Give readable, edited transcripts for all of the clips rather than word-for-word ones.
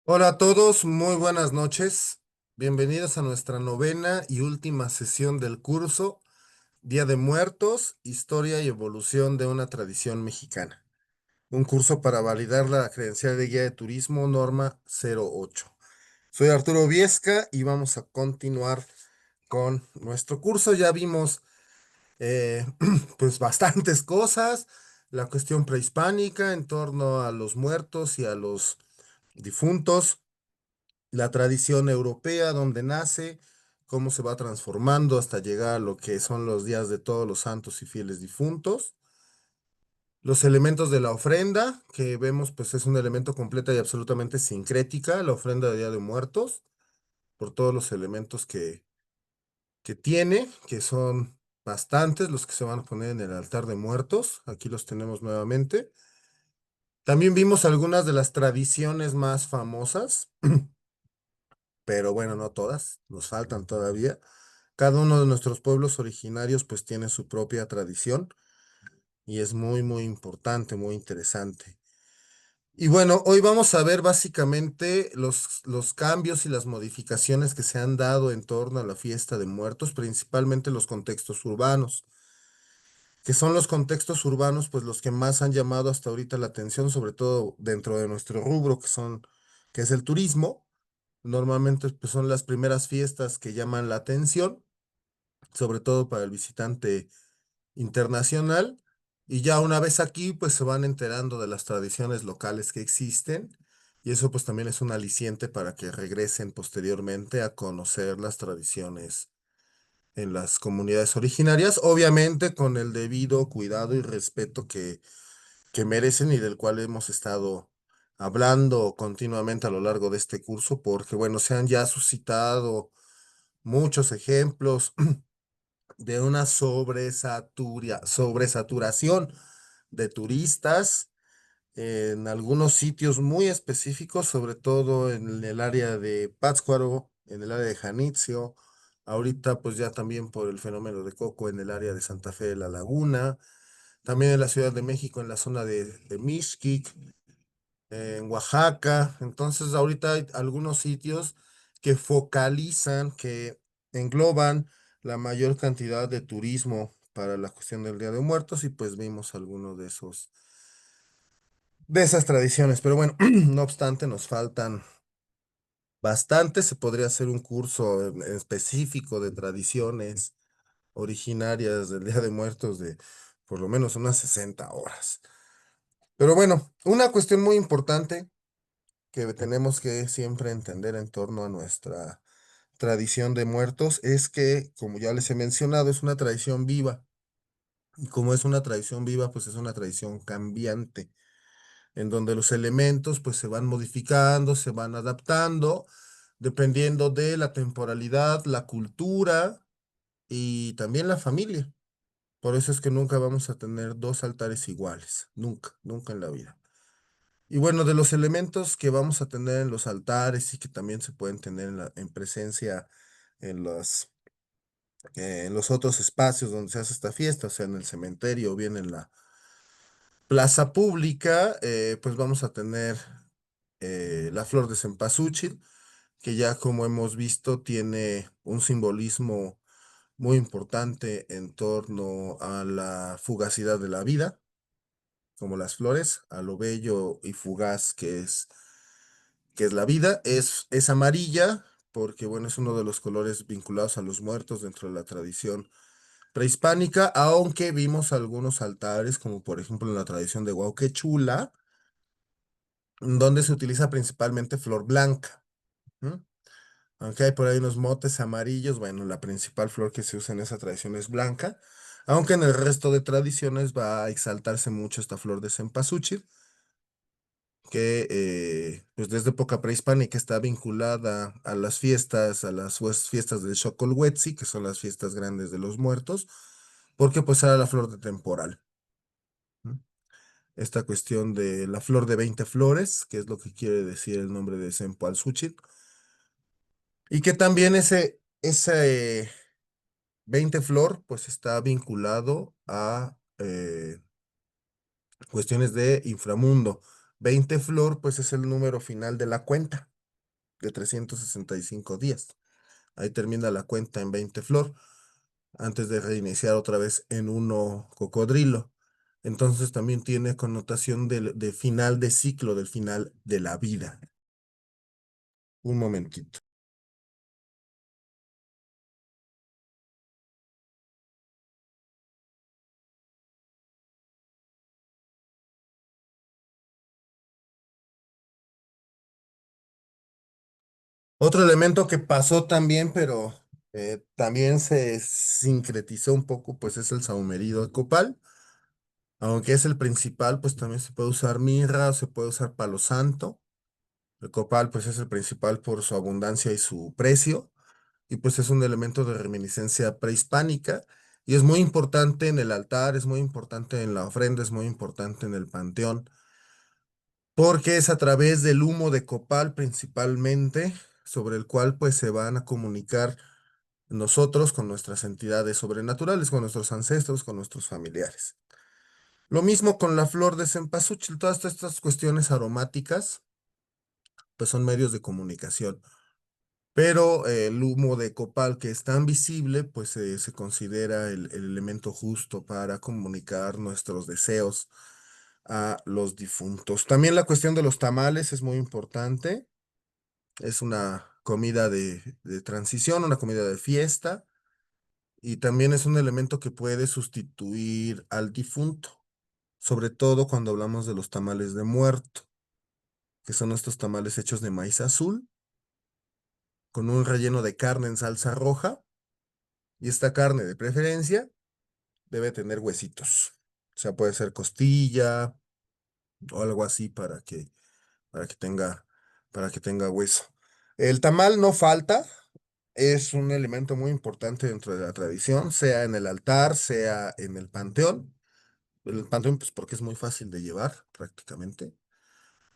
Hola a todos, muy buenas noches. Bienvenidos a nuestra novena y última sesión del curso Día de Muertos, Historia y Evolución de una Tradición Mexicana. Un curso para validar la credencial de guía de turismo norma 08. Soy Arturo Viesca y vamos a continuar con nuestro curso. Ya vimos eh, pues bastantes cosas, la cuestión prehispánica en torno a los muertos y a los difuntos, la tradición europea, donde nace, cómo se va transformando hasta llegar a lo que son los días de todos los santos y fieles difuntos. Los elementos de la ofrenda, que vemos pues es un elemento completa y absolutamente sincrética, la ofrenda de Día de Muertos, por todos los elementos que tiene, que son bastantes los que se van a poner en el altar de muertos. Aquí los tenemos nuevamente. También vimos algunas de las tradiciones más famosas, pero bueno, no todas, nos faltan todavía. Cada uno de nuestros pueblos originarios pues tiene su propia tradición y es muy, muy importante, muy interesante. Y bueno, hoy vamos a ver básicamente los cambios y las modificaciones que se han dado en torno a la fiesta de muertos, principalmente los contextos urbanos, que son los contextos urbanos pues los que más han llamado hasta ahorita la atención, sobre todo dentro de nuestro rubro que es el turismo. Normalmente pues son las primeras fiestas que llaman la atención, sobre todo para el visitante internacional, y ya una vez aquí, pues se van enterando de las tradiciones locales que existen, y eso pues también es un aliciente para que regresen posteriormente a conocer las tradiciones en las comunidades originarias, obviamente con el debido cuidado y respeto que merecen y del cual hemos estado hablando continuamente a lo largo de este curso, porque bueno, se han ya suscitado muchos ejemplos de una sobresaturación de turistas en algunos sitios muy específicos, sobre todo en el área de Pátzcuaro, en el área de Janitzio, ahorita pues ya también por el fenómeno de Coco en el área de Santa Fe de la Laguna, también en la Ciudad de México en la zona de Mixquic, en Oaxaca. Entonces, ahorita hay algunos sitios que focalizan, que engloban la mayor cantidad de turismo para la cuestión del Día de Muertos y pues vimos algunos de esas tradiciones. Pero bueno, no obstante, nos faltan bastantes. Se podría hacer un curso en específico de tradiciones originarias del Día de Muertos de por lo menos unas 60 horas. Pero bueno, una cuestión muy importante que tenemos que siempre entender en torno a nuestra tradición de muertos es que, como ya les he mencionado, es una tradición viva. Y como es una tradición viva, pues es una tradición cambiante, en donde los elementos pues se van modificando, se van adaptando, dependiendo de la temporalidad, la cultura y también la familia. Por eso es que nunca vamos a tener dos altares iguales, nunca, nunca en la vida. Y bueno, de los elementos que vamos a tener en los altares y que también se pueden tener en presencia en en los otros espacios donde se hace esta fiesta, o sea, en el cementerio o bien en la plaza pública, pues vamos a tener la flor de cempasúchil, que ya como hemos visto tiene un simbolismo muy importante en torno a la fugacidad de la vida, como las flores, a lo bello y fugaz que es la vida. Es amarilla porque, bueno, es uno de los colores vinculados a los muertos dentro de la tradición prehispánica, aunque vimos algunos altares, como por ejemplo en la tradición de Huauquechula, donde se utiliza principalmente flor blanca. ¿M? Aunque hay por ahí unos motes amarillos, bueno, la principal flor que se usa en esa tradición es blanca, aunque en el resto de tradiciones va a exaltarse mucho esta flor de cempasúchil, que pues desde época prehispánica está vinculada a las fiestas, a las fiestas del Xocolhuetzi, que son las fiestas grandes de los muertos, porque pues era la flor de temporal. ¿M? Esta cuestión de la flor de 20 flores, que es lo que quiere decir el nombre de Cempasúchil, y que también ese 20 flor pues está vinculado a cuestiones de inframundo. 20 flor pues es el número final de la cuenta. de 365 días. Ahí termina la cuenta en 20 flor, antes de reiniciar otra vez en uno cocodrilo. Entonces también tiene connotación de final de ciclo, del final de la vida. Un momentito. Otro elemento que pasó también, pero también se sincretizó un poco, pues es el saumerido de copal. Aunque es el principal, pues también se puede usar mirra o se puede usar palo santo. El copal, pues es el principal por su abundancia y su precio. Y pues es un elemento de reminiscencia prehispánica. Y es muy importante en el altar, es muy importante en la ofrenda, es muy importante en el panteón, porque es a través del humo de copal principalmente sobre el cual pues se van a comunicar nosotros con nuestras entidades sobrenaturales, con nuestros ancestros, con nuestros familiares. Lo mismo con la flor de cempasúchil, todas estas cuestiones aromáticas, pues son medios de comunicación. Pero el humo de copal que es tan visible, pues se considera el elemento justo para comunicar nuestros deseos a los difuntos. También la cuestión de los tamales es muy importante. Es una comida de transición, una comida de fiesta, y también es un elemento que puede sustituir al difunto, sobre todo cuando hablamos de los tamales de muerto, que son estos tamales hechos de maíz azul, con un relleno de carne en salsa roja, y esta carne de preferencia debe tener huesitos. O sea, puede ser costilla o algo así para que tenga, para que tenga hueso. El tamal no falta, es un elemento muy importante dentro de la tradición, sea en el altar, sea en el panteón. El panteón, pues porque es muy fácil de llevar prácticamente.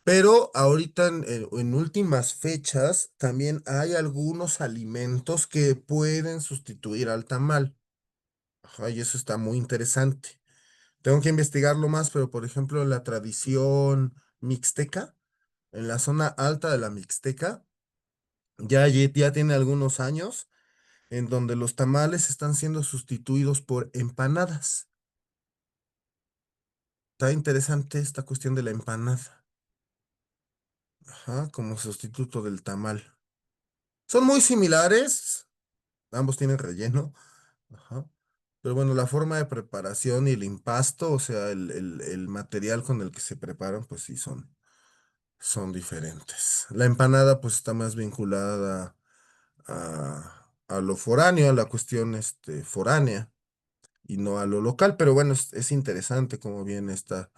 Pero ahorita en últimas fechas también hay algunos alimentos que pueden sustituir al tamal. Ajá, y eso está muy interesante. Tengo que investigarlo más, pero por ejemplo, en la tradición mixteca, en la zona alta de la Mixteca, ya tiene algunos años en donde los tamales están siendo sustituidos por empanadas. Está interesante esta cuestión de la empanada, ajá, como sustituto del tamal. Son muy similares, ambos tienen relleno, ajá. Pero bueno, la forma de preparación y el impasto, o sea, el material con el que se preparan, pues sí son diferentes. La empanada, pues está más vinculada a lo foráneo, a la cuestión foránea, y no a lo local. Pero bueno, es interesante cómo viene esta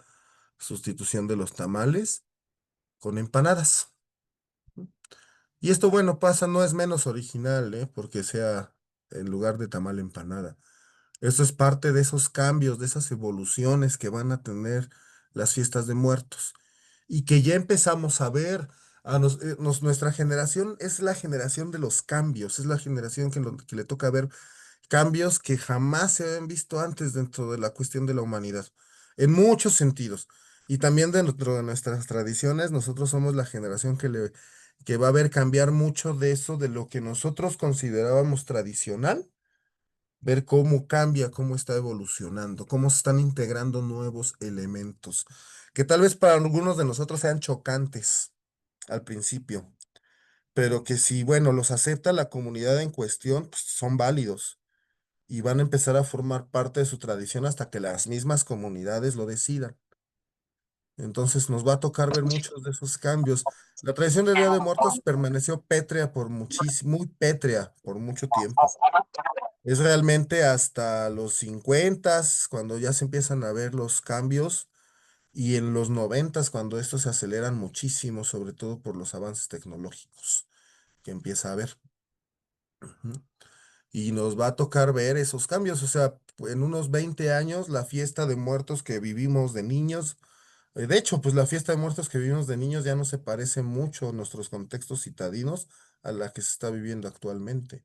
sustitución de los tamales con empanadas. Y esto, bueno, pasa, no es menos original, ¿eh? Porque sea en lugar de tamal empanada. Eso es parte de esos cambios, de esas evoluciones que van a tener las fiestas de muertos y que ya empezamos a ver. Nuestra generación es la generación de los cambios, es la generación que le toca ver cambios que jamás se habían visto antes dentro de la cuestión de la humanidad, en muchos sentidos. Y también dentro de nuestras tradiciones, nosotros somos la generación que va a ver cambiar mucho de eso, de lo que nosotros considerábamos tradicional, ver cómo cambia, cómo está evolucionando, cómo se están integrando nuevos elementos, que tal vez para algunos de nosotros sean chocantes al principio, pero que si, bueno, los acepta la comunidad en cuestión, pues son válidos y van a empezar a formar parte de su tradición hasta que las mismas comunidades lo decidan. Entonces nos va a tocar ver muchos de esos cambios. La tradición del Día de Muertos permaneció pétrea por muchísimo, muy pétrea por mucho tiempo. Es realmente hasta los 50 cuando ya se empiezan a ver los cambios, y en los 90 cuando estos se aceleran muchísimo, sobre todo por los avances tecnológicos que empieza a haber. Ujú. Y nos va a tocar ver esos cambios, o sea, en unos 20 años la fiesta de muertos que vivimos de niños, de hecho, pues la fiesta de muertos que vivimos de niños ya no se parece mucho en nuestros contextos citadinos a la que se está viviendo actualmente.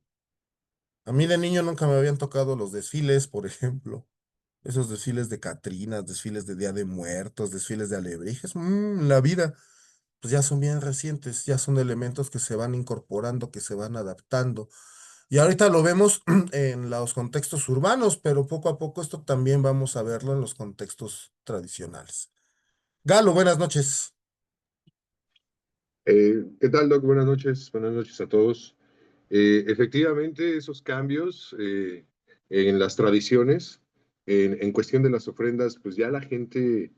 A mí de niño nunca me habían tocado los desfiles, por ejemplo. Esos desfiles de Catrinas, desfiles de Día de Muertos, desfiles de alebrijes. La vida. pues ya son bien recientes, ya son elementos que se van incorporando, que se van adaptando. Y ahorita lo vemos en los contextos urbanos, pero poco a poco esto también vamos a verlo en los contextos tradicionales. Galo, buenas noches. ¿Qué tal, Doc? Buenas noches a todos. Efectivamente, esos cambios en las tradiciones, en cuestión de las ofrendas, pues ya la gente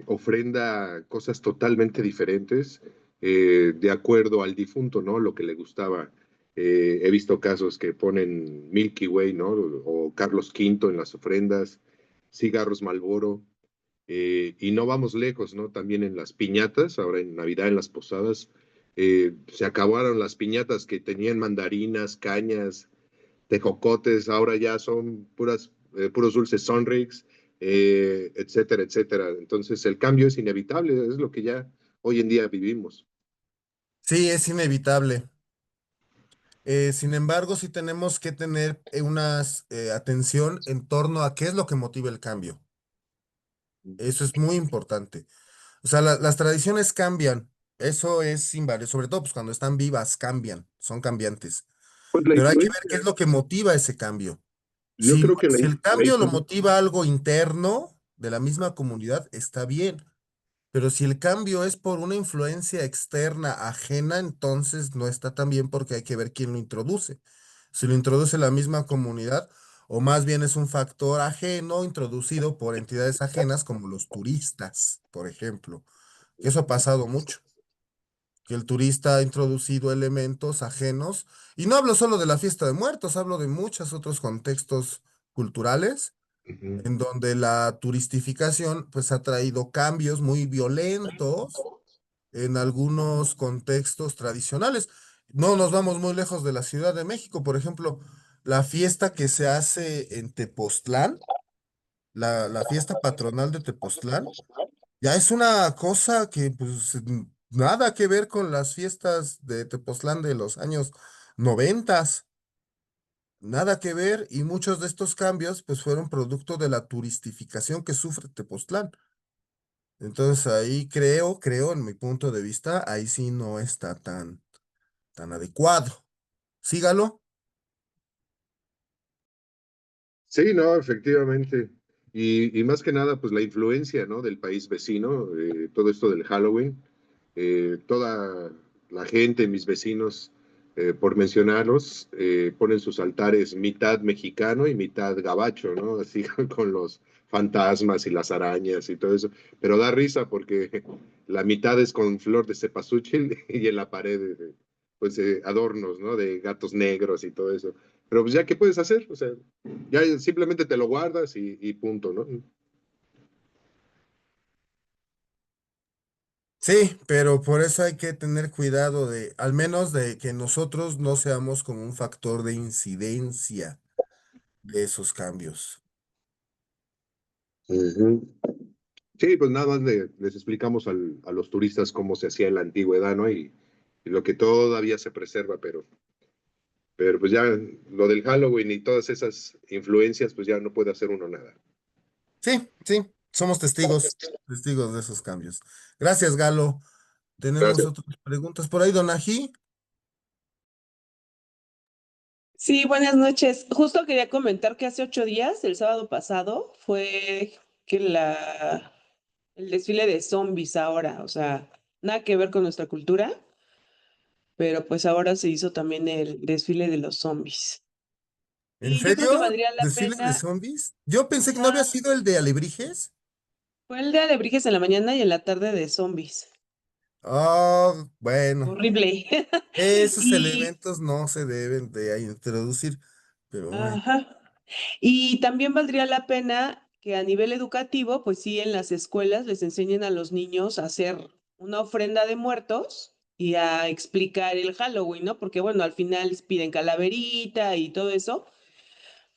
ofrenda cosas totalmente diferentes de acuerdo al difunto, ¿no? Lo que le gustaba. He visto casos que ponen Milky Way, ¿no? O Carlos V en las ofrendas, cigarros Marlboro. Y no vamos lejos, ¿no? También en las piñatas, ahora en Navidad, en las posadas, se acabaron las piñatas que tenían mandarinas, cañas, tejocotes, ahora ya son puros dulces Sonrix, etcétera, etcétera. Entonces el cambio es inevitable, es lo que ya hoy en día vivimos. Sí, es inevitable. Sin embargo, sí tenemos que tener una atención en torno a qué es lo que motiva el cambio. Eso es muy importante. O sea, las tradiciones cambian. Eso es invariable. Sobre todo, pues cuando están vivas, cambian. Son cambiantes. Pues la Pero hay que ver qué es influencia, lo que motiva ese cambio. yo creo que Si el la cambio lo influencia. motiva algo interno de la misma comunidad, está bien. Pero si el cambio es por una influencia externa ajena, entonces no está tan bien porque hay que ver quién lo introduce. Si lo introduce la misma comunidad, o más bien es un factor ajeno introducido por entidades ajenas como los turistas, por ejemplo. Que eso ha pasado mucho, que el turista ha introducido elementos ajenos. Y no hablo solo de la fiesta de muertos, hablo de muchos otros contextos culturales Ujú. en donde la turistificación pues ha traído cambios muy violentos en algunos contextos tradicionales. No nos vamos muy lejos de la Ciudad de México, por ejemplo, la fiesta que se hace en Tepoztlán, la fiesta patronal de Tepoztlán, ya es una cosa que pues nada que ver con las fiestas de Tepoztlán de los años noventas. Nada que ver, y muchos de estos cambios pues fueron producto de la turistificación que sufre Tepoztlán. Entonces ahí creo en mi punto de vista, ahí sí no está tan adecuado. Sígalo. Sí, no, efectivamente. Y más que nada, pues la influencia, ¿no? Del país vecino, todo esto del Halloween, toda la gente, mis vecinos, por mencionarlos, ponen sus altares mitad mexicano y mitad gabacho, ¿no? Así con los fantasmas y las arañas y todo eso. Pero da risa porque la mitad es con flor de cempasúchil y en la pared, pues adornos, ¿no? De gatos negros y todo eso. Pero pues ya, ¿qué puedes hacer? O sea, ya simplemente te lo guardas y punto, ¿no? Sí, pero por eso hay que tener cuidado de, al menos de que nosotros no seamos como un factor de incidencia de esos cambios. Ujú. Sí, pues nada más les explicamos a los turistas cómo se hacía en la antigüedad, ¿no? Y lo que todavía se preserva, pero pues ya lo del Halloween y todas esas influencias, pues ya no puede hacer uno nada. Sí, sí, somos testigos de esos cambios. Gracias, Galo. Tenemos Gracias. otras preguntas por ahí, Don Ají. Sí, buenas noches. Justo quería comentar que hace 8 días, el sábado pasado, fue que el desfile de zombies ahora, o sea, nada que ver con nuestra cultura, pero pues ahora se hizo también el desfile de los zombies. ¿En Y yo creo que serio? valdría la ¿Desfile de pena, zombies? Yo pensé que no había ajá, sido el de Alebrijes. fue el de alebrijes en la mañana y en la tarde de zombies. Oh, bueno. Horrible. Esos Y, elementos no se deben de ahí introducir, pero bueno. ajá. Y también valdría la pena que a nivel educativo, pues sí, en las escuelas les enseñen a los niños a hacer una ofrenda de muertos y a explicar el Halloween, ¿no? Porque bueno, al final les piden calaverita y todo eso,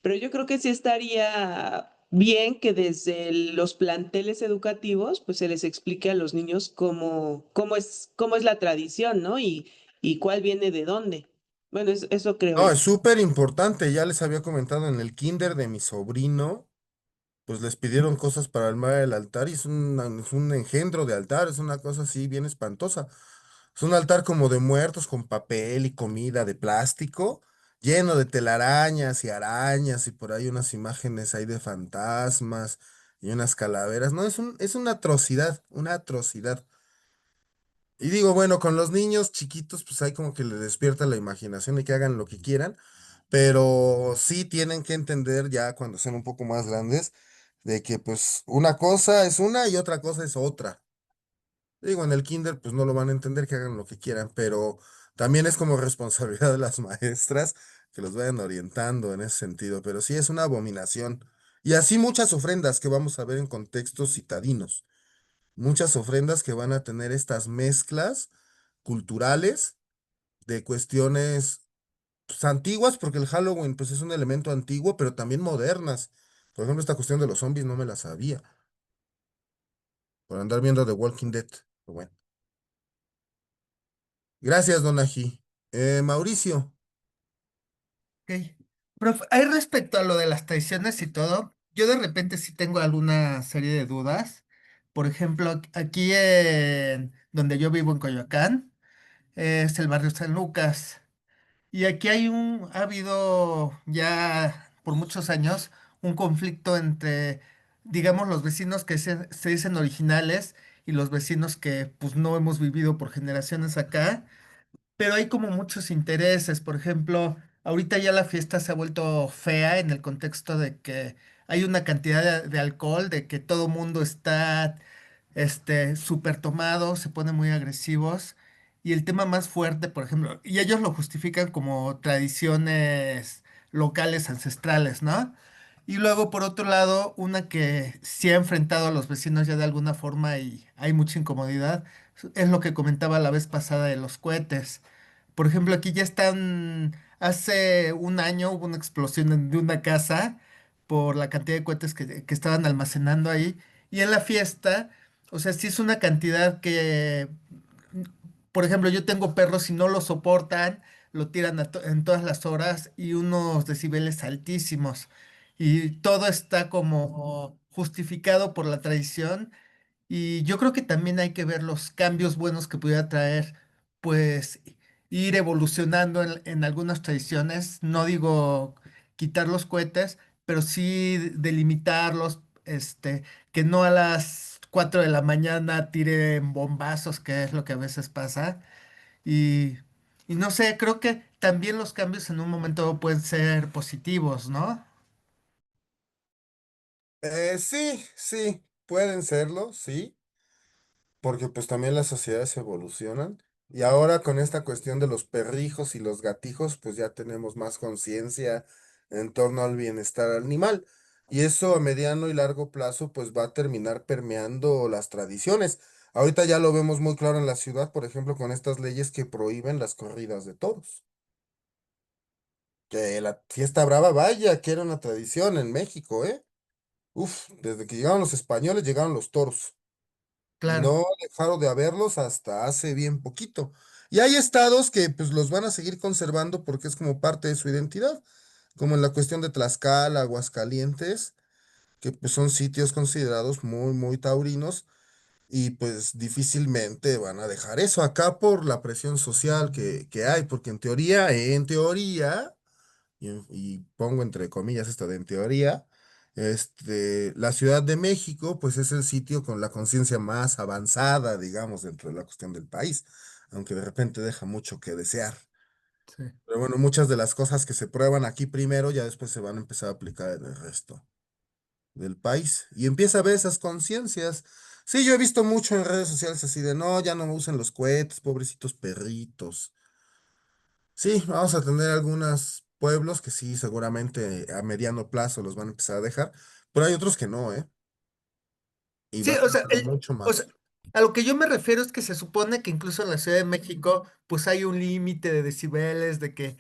pero yo creo que sí estaría bien que desde los planteles educativos, pues se les explique a los niños cómo es la tradición, ¿no? Y cuál viene de dónde. Bueno, eso creo No, yo. es súper importante. Ya les había comentado en el kinder de mi sobrino. pues les pidieron cosas para armar el altar y es un engendro de altar, es una cosa así bien espantosa. Es un altar como de muertos con papel y comida de plástico, lleno de telarañas y arañas y por ahí unas imágenes ahí de fantasmas y unas calaveras. No, es una atrocidad, una atrocidad. Y digo, bueno, con los niños chiquitos, pues hay como que les despierta la imaginación y que hagan lo que quieran, pero sí tienen que entender ya cuando sean un poco más grandes de que pues una cosa es una y otra cosa es otra. Digo, en el kinder pues no lo van a entender, que hagan lo que quieran, pero también es como responsabilidad de las maestras que los vayan orientando en ese sentido, pero sí es una abominación. Y así muchas ofrendas que vamos a ver en contextos citadinos, muchas ofrendas que van a tener estas mezclas culturales de cuestiones pues, antiguas, porque el Halloween pues es un elemento antiguo, pero también modernas. Por ejemplo, esta cuestión de los zombies no me la sabía, por andar viendo The Walking Dead. Pero bueno. Gracias, Don Aji. Mauricio. Ok. Profe, ahí respecto a lo de las traiciones y todo, yo de repente sí tengo alguna serie de dudas. Por ejemplo, aquí en donde yo vivo en Coyoacán, es el barrio San Lucas. Y aquí ha habido ya por muchos años un conflicto entre, digamos, los vecinos que se dicen originales y los vecinos que pues no hemos vivido por generaciones acá, pero hay como muchos intereses. Por ejemplo, ahorita ya la fiesta se ha vuelto fea en el contexto de que hay una cantidad de alcohol, de que todo mundo está súper tomados, se ponen muy agresivos. Y el tema más fuerte, por ejemplo, y ellos lo justifican como tradiciones locales ancestrales, ¿no? Y luego, por otro lado, una que sí ha enfrentado a los vecinos ya de alguna forma y hay mucha incomodidad, es lo que comentaba la vez pasada de los cohetes. Por ejemplo, aquí ya están, hace un año hubo una explosión de una casa por la cantidad de cohetes que estaban almacenando ahí. Y en la fiesta, o sea, sí es una cantidad que, por ejemplo, yo tengo perros y no lo soportan, lo tiran en todas las horas y unos decibeles altísimos. Y todo está como justificado por la tradición y yo creo que también hay que ver los cambios buenos que pudiera traer, pues ir evolucionando en algunas tradiciones. No digo quitar los cohetes, pero sí delimitarlos, que no a las 4 de la mañana tiren bombazos, que es lo que a veces pasa. Y, y no sé, creo que también los cambios en un momento pueden ser positivos, ¿no? Sí, sí, pueden serlo, sí, porque pues también las sociedades evolucionan. Y ahora con esta cuestión de los perrijos y los gatijos, pues ya tenemos más conciencia en torno al bienestar animal. Y eso a mediano y largo plazo, pues va a terminar permeando las tradiciones. Ahorita ya lo vemos muy claro en la ciudad, por ejemplo, con estas leyes que prohíben las corridas de toros. Que la fiesta brava, vaya, que era una tradición en México, ¿eh? Uf, desde que llegaron los españoles llegaron los toros y Claro, no dejaron de haberlos hasta hace bien poquito. Y hay estados que pues los van a seguir conservando porque es como parte de su identidad, como en la cuestión de Tlaxcala, Aguascalientes, que pues son sitios considerados muy, muy taurinos y pues difícilmente van a dejar eso acá por la presión social que hay, porque en teoría, y pongo entre comillas esto de en teoría, la Ciudad de México, pues es el sitio con la conciencia más avanzada, digamos, dentro de la cuestión del país, aunque de repente deja mucho que desear. sí. Pero bueno, muchas de las cosas que se prueban aquí primero ya después se van a empezar a aplicar en el resto del país. Y empieza a ver esas conciencias. Sí, yo he visto mucho en redes sociales así de, no, ya no usen los cohetes, pobrecitos perritos. Sí, vamos a tener algunos pueblos que sí, seguramente a mediano plazo los van a empezar a dejar, pero hay otros que no, ¿eh? Y va Sí, a o sea, tardar mucho o sea, más. a lo que yo me refiero es que se supone que incluso en la Ciudad de México, pues hay un límite de decibeles, de que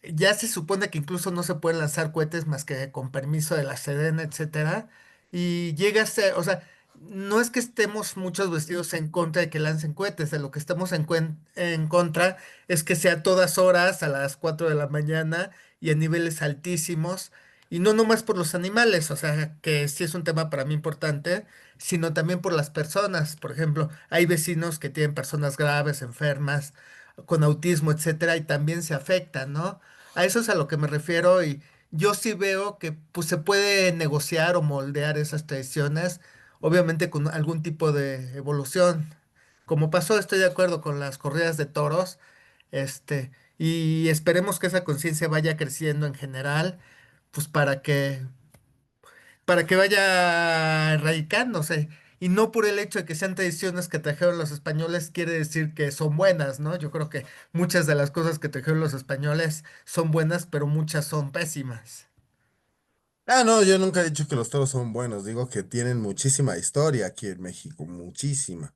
ya se supone que incluso no se pueden lanzar cohetes más que con permiso de la Sedena, etcétera. Y llega a ser, o sea, no es que estemos muchos vestidos en contra de que lancen cohetes, de lo que estamos en contra es que sea a todas horas, a las 4 de la mañana y a niveles altísimos. Y no nomás por los animales, o sea, que sí es un tema para mí importante, sino también por las personas. Por ejemplo, hay vecinos que tienen personas graves, enfermas, con autismo, etcétera, y también se afectan, ¿no? A eso es a lo que me refiero y yo sí veo que pues, se puede negociar o moldear esas tradiciones, obviamente con algún tipo de evolución. Como pasó, estoy de acuerdo con las corridas de toros, y esperemos que esa conciencia vaya creciendo en general pues para que vaya erradicándose. Y no por el hecho de que sean tradiciones que trajeron los españoles quiere decir que son buenas, ¿no? Yo creo que muchas de las cosas que trajeron los españoles son buenas, pero muchas son pésimas. Ah, no, yo nunca he dicho que los toros son buenos, digo que tienen muchísima historia aquí en México, muchísima.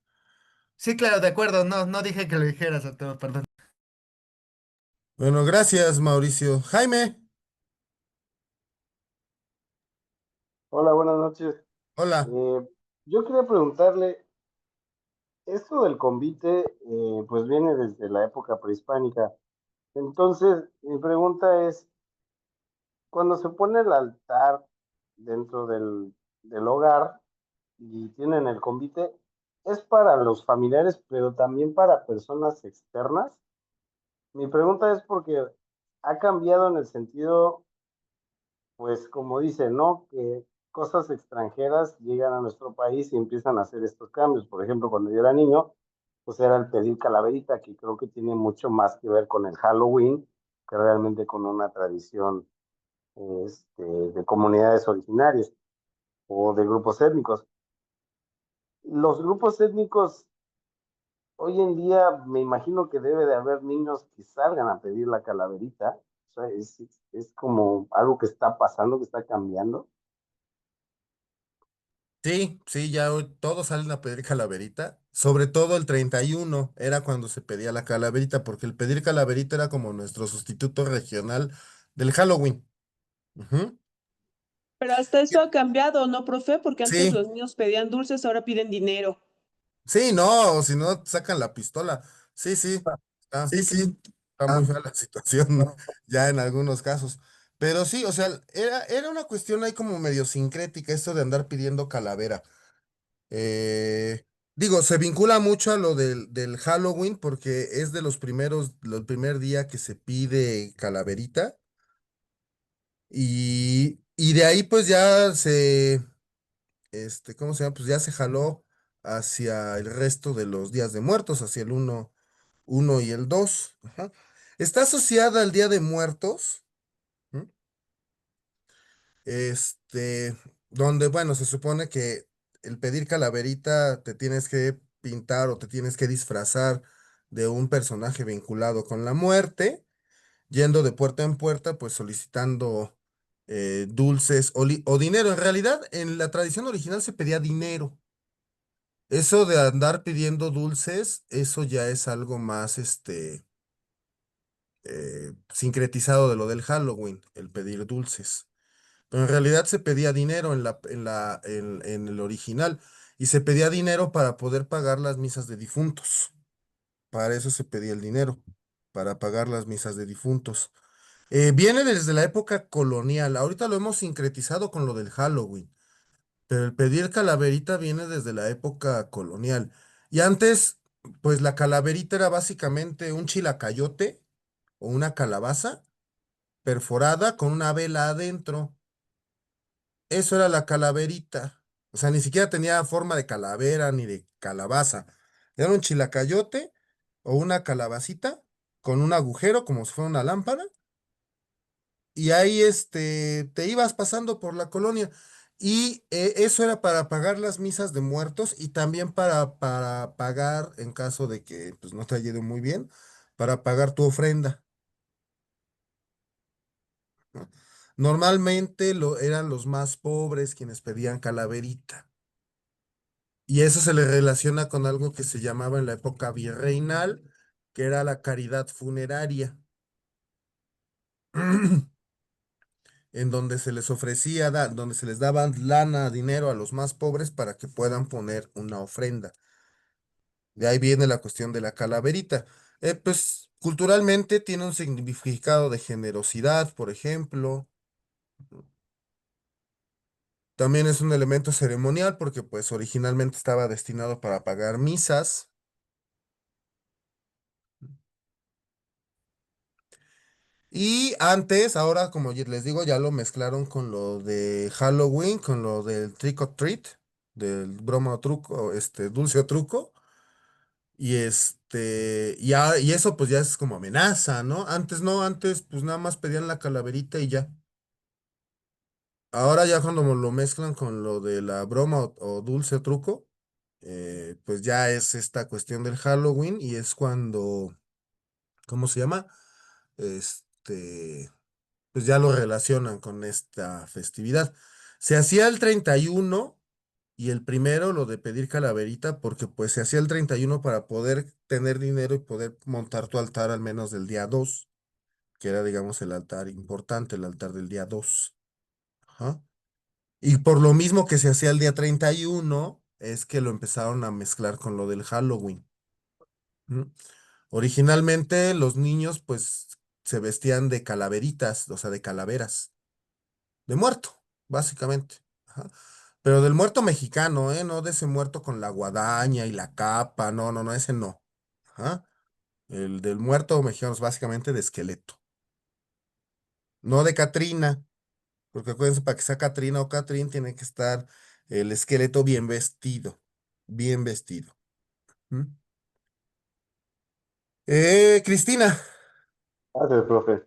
Sí, claro, de acuerdo, no, no dije que lo dijeras, Arturo, perdón. Bueno, gracias, Mauricio. Jaime, Hola, buenas noches. hola. Eh, yo quería preguntarle, esto del convite, pues viene desde la época prehispánica. Entonces, mi pregunta es, cuando se pone el altar dentro del hogar y tienen el convite, ¿es para los familiares, pero también para personas externas? Mi pregunta es porque ha cambiado en el sentido pues como dice, ¿no? Que cosas extranjeras llegan a nuestro país y empiezan a hacer estos cambios. Por ejemplo, cuando yo era niño, pues era el pedir calaverita, que creo que tiene mucho más que ver con el Halloween que realmente con una tradición de comunidades originarias o de grupos étnicos. Los grupos étnicos, hoy en día, me imagino que debe de haber niños que salgan a pedir la calaverita. O sea, es como algo que está pasando, que está cambiando. Sí, sí, ya hoy todos salen a pedir calaverita. Sobre todo el 31 era cuando se pedía la calaverita, porque el pedir calaverita era como nuestro sustituto regional del Halloween. Ujú. Pero hasta eso ha cambiado, ¿no, profe? Porque antes Sí, los niños pedían dulces, ahora piden dinero. sí, no, o si no, sacan la pistola. Sí, sí, Sí, sí. está muy fea la situación ya en algunos casos. Pero sí, o sea, era una cuestión ahí como medio sincrética esto de andar pidiendo calavera. Eh, Digo, se vincula mucho a lo del Halloween porque es de los primeros, el primer día que se pide calaverita y de ahí pues ya ¿cómo se llama? Pues ya se jaló hacia el resto de los días de muertos, hacia el uno y el 2. Ajá. Está asociada al Día de Muertos, ¿m? este, donde, bueno, se supone que el pedir calaverita te tienes que pintar o te tienes que disfrazar de un personaje vinculado con la muerte, yendo de puerta en puerta, pues solicitando dulces o dinero. En realidad, en la tradición original se pedía dinero. Eso de andar pidiendo dulces, eso ya es algo más, sincretizado de lo del Halloween, el pedir dulces. Pero en realidad se pedía dinero en el original y se pedía dinero para poder pagar las misas de difuntos. Para eso se pedía el dinero, para pagar las misas de difuntos. Viene desde la época colonial. Ahorita lo hemos sincretizado con lo del Halloween. Pero el pedir calaverita viene desde la época colonial. Y antes, pues la calaverita era básicamente un chilacayote o una calabaza perforada con una vela adentro. Eso era la calaverita. O sea, ni siquiera tenía forma de calavera ni de calabaza. Era un chilacayote o una calabacita con un agujero como si fuera una lámpara y ahí te ibas pasando por la colonia. Y eso era para pagar las misas de muertos y también para pagar, en caso de que pues, no te haya ido muy bien, para pagar tu ofrenda, ¿no? Normalmente eran los más pobres quienes pedían calaverita. Y eso se le relaciona con algo que se llamaba en la época virreinal, que era la caridad funeraria. En donde se les ofrecía, donde se les daba lana, dinero a los más pobres para que puedan poner una ofrenda. De ahí viene la cuestión de la calaverita. Pues culturalmente tiene un significado de generosidad, por ejemplo. También es un elemento ceremonial porque pues originalmente estaba destinado para pagar misas. Y antes, ahora como les digo, ya lo mezclaron con lo de Halloween, con lo del trick or treat, del broma o truco, dulce o truco. Y eso pues ya es como amenaza, ¿no? Antes no, antes pues nada más pedían la calaverita y ya. Ahora ya cuando lo mezclan con lo de la broma o dulce o truco, pues ya es esta cuestión del Halloween y es cuando, ¿cómo se llama? Este, pues ya lo relacionan con esta festividad. Se hacía el 31 y el primero lo de pedir calaverita, porque pues se hacía el 31 para poder tener dinero y poder montar tu altar al menos del día 2 que era, digamos, el altar importante, el altar del día 2. Ajá. Y por lo mismo que se hacía el día 31 es que lo empezaron a mezclar con lo del Halloween. ¿M? Originalmente los niños pues se vestían de calaveritas, o sea, de calaveras, de muerto, básicamente. Ajá. Pero del muerto mexicano, ¿eh? No de ese muerto con la guadaña y la capa, no, no, no, ese no. Ajá. El del muerto mexicano es básicamente de esqueleto, no de Catrina, porque acuérdense, para que sea Catrina o Catrín tiene que estar el esqueleto bien vestido, bien vestido. ¿Mm? Cristina, Gracias, profe.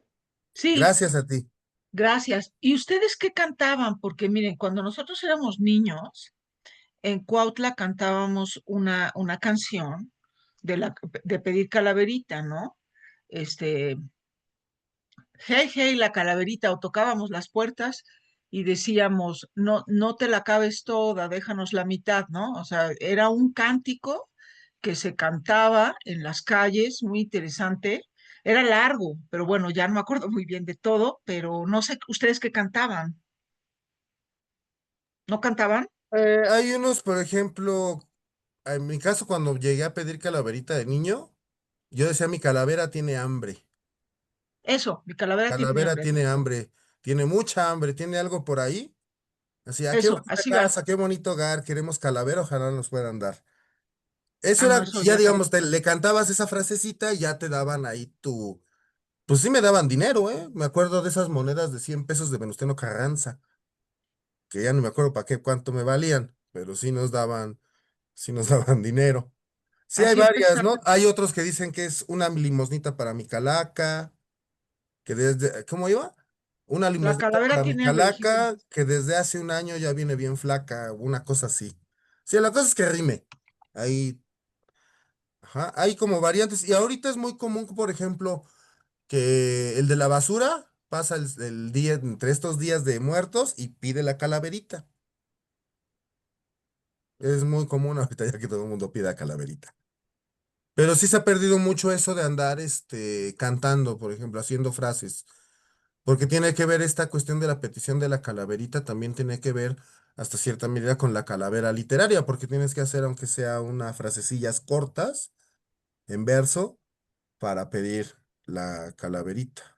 Sí, gracias a ti. gracias. ¿Y ustedes qué cantaban? Porque miren, cuando nosotros éramos niños, en Cuautla cantábamos una canción de pedir calaverita, ¿no? Este, hey, hey, la calaverita, o tocábamos las puertas y decíamos, no, no te la acabes toda, déjanos la mitad, ¿no? O sea, era un cántico que se cantaba en las calles, muy interesante. Era largo, pero bueno, ya no me acuerdo muy bien de todo, pero no sé ustedes qué cantaban. ¿No cantaban? Hay unos, por ejemplo, en mi caso, cuando llegué a pedir calaverita de niño, yo decía, mi calavera tiene hambre. Eso, mi calavera tiene Calavera hambre. tiene hambre, tiene mucha hambre, tiene algo por ahí. Así, qué Eso, bonita así va. casa, qué bonito hogar, queremos calavera, ojalá nos puedan dar. Eso Ah, no, era, eso y ya ya digamos, le cantabas esa frasecita y ya te daban ahí pues sí me daban dinero, ¿eh? Me acuerdo de esas monedas de 100 pesos de Venustiano Carranza, que ya no me acuerdo para qué, cuánto me valían, pero sí nos daban dinero. Sí hay así varias, ¿no? empezaba. Hay otros que dicen que es una limosnita para mi calaca, que desde, ¿cómo iba? Una La limosnita calavera para mi tiene hambre, dijiste. calaca, que desde hace un año ya viene bien flaca, una cosa así. Sí, la cosa es que rime. Ahí, ajá, hay como variantes. Y ahorita es muy común, por ejemplo, que el de la basura pasa el día, entre estos días de muertos y pide la calaverita. Es muy común ahorita ya que todo el mundo pida calaverita. Pero sí se ha perdido mucho eso de andar cantando, por ejemplo, haciendo frases. Porque tiene que ver esta cuestión de la petición de la calaverita, también tiene que ver hasta cierta medida con la calavera literaria, porque tienes que hacer, aunque sea unas frasecillas cortas en verso, para pedir la calaverita.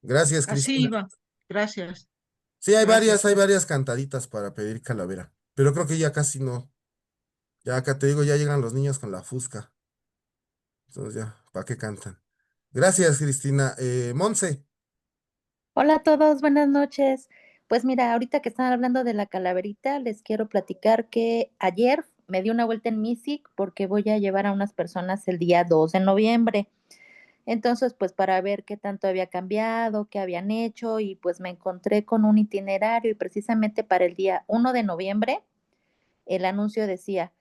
Gracias, Así Cristina. iba. Gracias, Sí, gracias. hay varias cantaditas para pedir calavera, pero creo que ya casi no. Ya acá te digo, ya llegan los niños con la fusca. Entonces ya, ¿para qué cantan? Gracias, Cristina. Monse, Hola a todos, buenas noches. Pues mira, ahorita que están hablando de la calaverita, les quiero platicar que ayer me di una vuelta en Misic porque voy a llevar a unas personas el día 2 de noviembre. Entonces, pues para ver qué tanto había cambiado, qué habían hecho y pues me encontré con un itinerario y precisamente para el día 1 de noviembre el anuncio decía,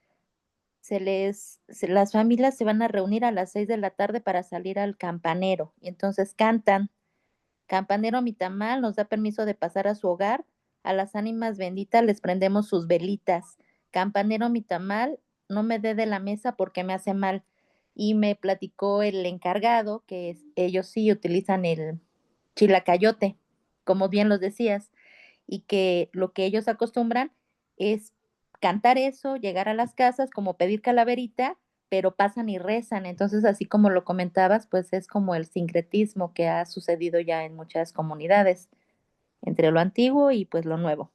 las familias se van a reunir a las 6 de la tarde para salir al campanero y entonces cantan. Campanero mi tamal nos da permiso de pasar a su hogar. A las ánimas benditas les prendemos sus velitas. Campanero mi tamal, no me dé de la mesa porque me hace mal. Y me platicó el encargado que ellos sí utilizan el chilacayote, como bien los decías, y que lo que ellos acostumbran es cantar eso, llegar a las casas, como pedir calaverita, pero pasan y rezan. Entonces, así como lo comentabas, pues es como el sincretismo que ha sucedido ya en muchas comunidades. entre lo antiguo y pues lo nuevo.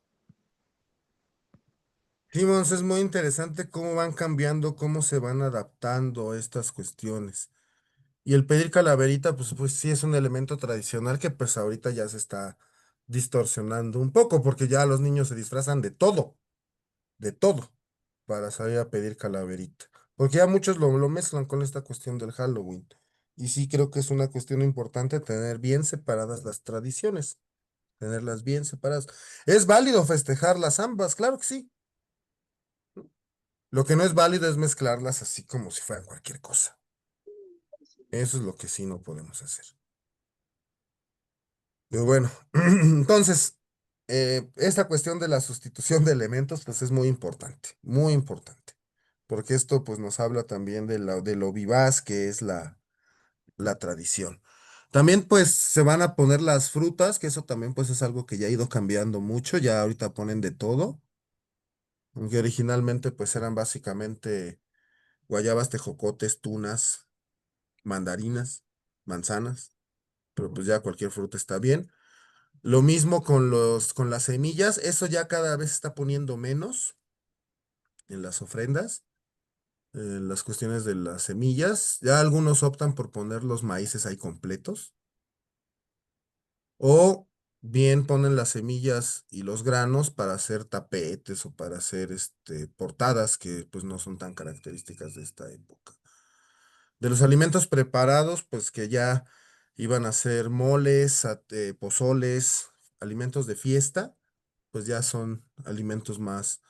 Sí, Mons, es muy interesante cómo van cambiando, cómo se van adaptando estas cuestiones. Y el pedir calaverita, pues sí es un elemento tradicional que pues ahorita ya se está distorsionando un poco, porque ya los niños se disfrazan de todo, para salir a pedir calaverita. Porque ya muchos lo mezclan con esta cuestión del Halloween. Y sí creo que es una cuestión importante tener bien separadas las tradiciones, tenerlas bien separadas. ¿Es válido festejarlas ambas? Claro que sí. Lo que no es válido es mezclarlas así como si fueran cualquier cosa. Eso es lo que sí no podemos hacer. Pero bueno, entonces, esta cuestión de la sustitución de elementos, pues es muy importante, porque esto pues nos habla también de lo vivaz que es la tradición. También pues se van a poner las frutas, que eso también pues es algo que ya ha ido cambiando mucho, ya ahorita ponen de todo, aunque originalmente pues eran básicamente guayabas, tejocotes, tunas, mandarinas, manzanas, pero pues ya cualquier fruta está bien. Lo mismo con las semillas, eso ya cada vez se está poniendo menos en las ofrendas, en las cuestiones de las semillas. Ya algunos optan por poner los maíces ahí completos, o bien ponen las semillas y los granos para hacer tapetes o para hacer portadas que pues no son tan características de esta época. De los alimentos preparados, pues que ya iban a ser moles, pozoles, alimentos de fiesta, pues ya son alimentos más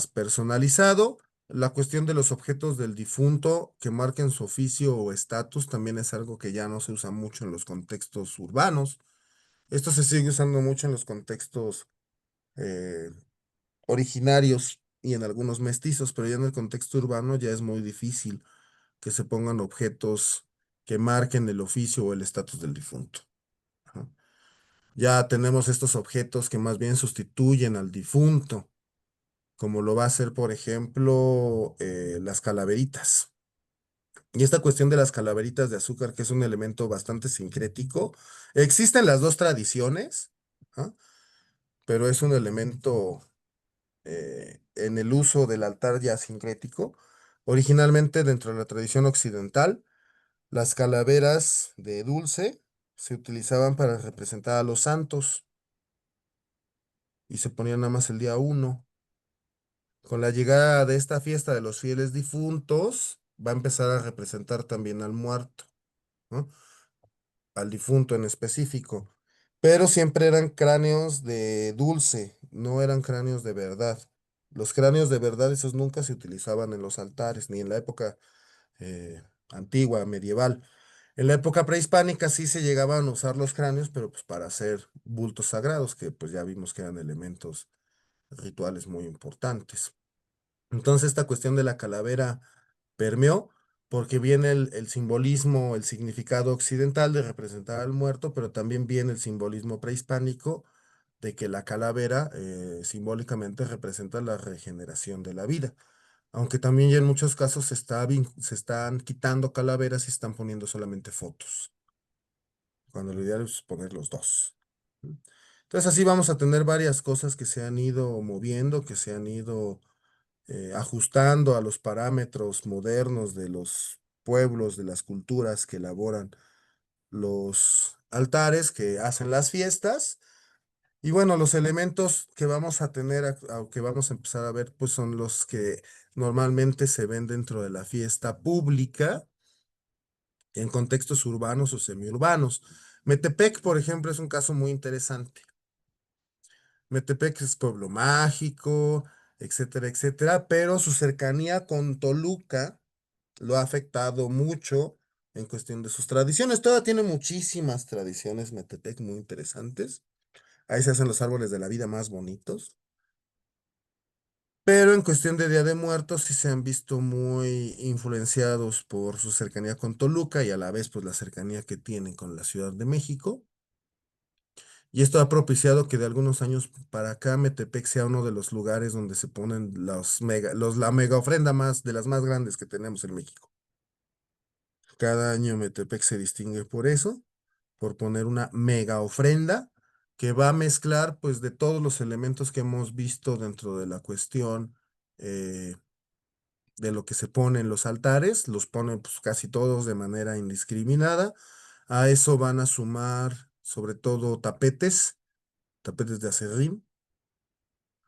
personalizado. La cuestión de los objetos del difunto que marquen su oficio o estatus también es algo que ya no se usa mucho en los contextos urbanos. Esto se sigue usando mucho en los contextos eh, originarios y en algunos mestizos, pero ya en el contexto urbano ya es muy difícil que se pongan objetos que marquen el oficio o el estatus del difunto. Ajá. Ya tenemos estos objetos que más bien sustituyen al difunto, como lo va a ser, por ejemplo, las calaveritas. Y esta cuestión de las calaveritas de azúcar, que es un elemento bastante sincrético, existen las dos tradiciones, ¿ah? Pero es un elemento en el uso del altar ya sincrético. Originalmente, dentro de la tradición occidental, las calaveras de dulce se utilizaban para representar a los santos y se ponían nada más el día 1. Con la llegada de esta fiesta de los fieles difuntos, va a empezar a representar también al muerto, ¿no? Al difunto en específico. Pero siempre eran cráneos de dulce, no eran cráneos de verdad. Los cráneos de verdad, esos nunca se utilizaban en los altares, ni en la época antigua, medieval. En la época prehispánica sí se llegaban a usar los cráneos, pero pues para hacer bultos sagrados, que pues ya vimos que eran elementos rituales muy importantes. Entonces esta cuestión de la calavera permeó porque viene el simbolismo, el significado occidental de representar al muerto, pero también viene el simbolismo prehispánico de que la calavera simbólicamente representa la regeneración de la vida. Aunque también ya en muchos casos se están quitando calaveras y están poniendo solamente fotos, cuando lo ideal es poner los dos. Entonces así vamos a tener varias cosas que se han ido moviendo, que se han ido ajustando a los parámetros modernos de los pueblos, de las culturas que elaboran los altares, que hacen las fiestas. Y bueno, los elementos que vamos a tener, que vamos a empezar a ver, pues son los que normalmente se ven dentro de la fiesta pública en contextos urbanos o semiurbanos. Metepec, por ejemplo, es un caso muy interesante. Metepec es pueblo mágico, etcétera, etcétera, pero su cercanía con Toluca lo ha afectado mucho en cuestión de sus tradiciones. Todavía tiene muchísimas tradiciones Metepec muy interesantes. Ahí se hacen los árboles de la vida más bonitos. Pero en cuestión de Día de Muertos sí se han visto muy influenciados por su cercanía con Toluca y a la vez pues la cercanía que tienen con la Ciudad de México. Y esto ha propiciado que de algunos años para acá Metepec sea uno de los lugares donde se ponen la mega ofrenda más de las más grandes que tenemos en México. Cada año Metepec se distingue por eso, por poner una mega ofrenda que va a mezclar pues de todos los elementos que hemos visto dentro de la cuestión eh, de lo que se pone en los altares, los ponen pues casi todos de manera indiscriminada. A eso van a sumar sobre todo tapetes de acerrín,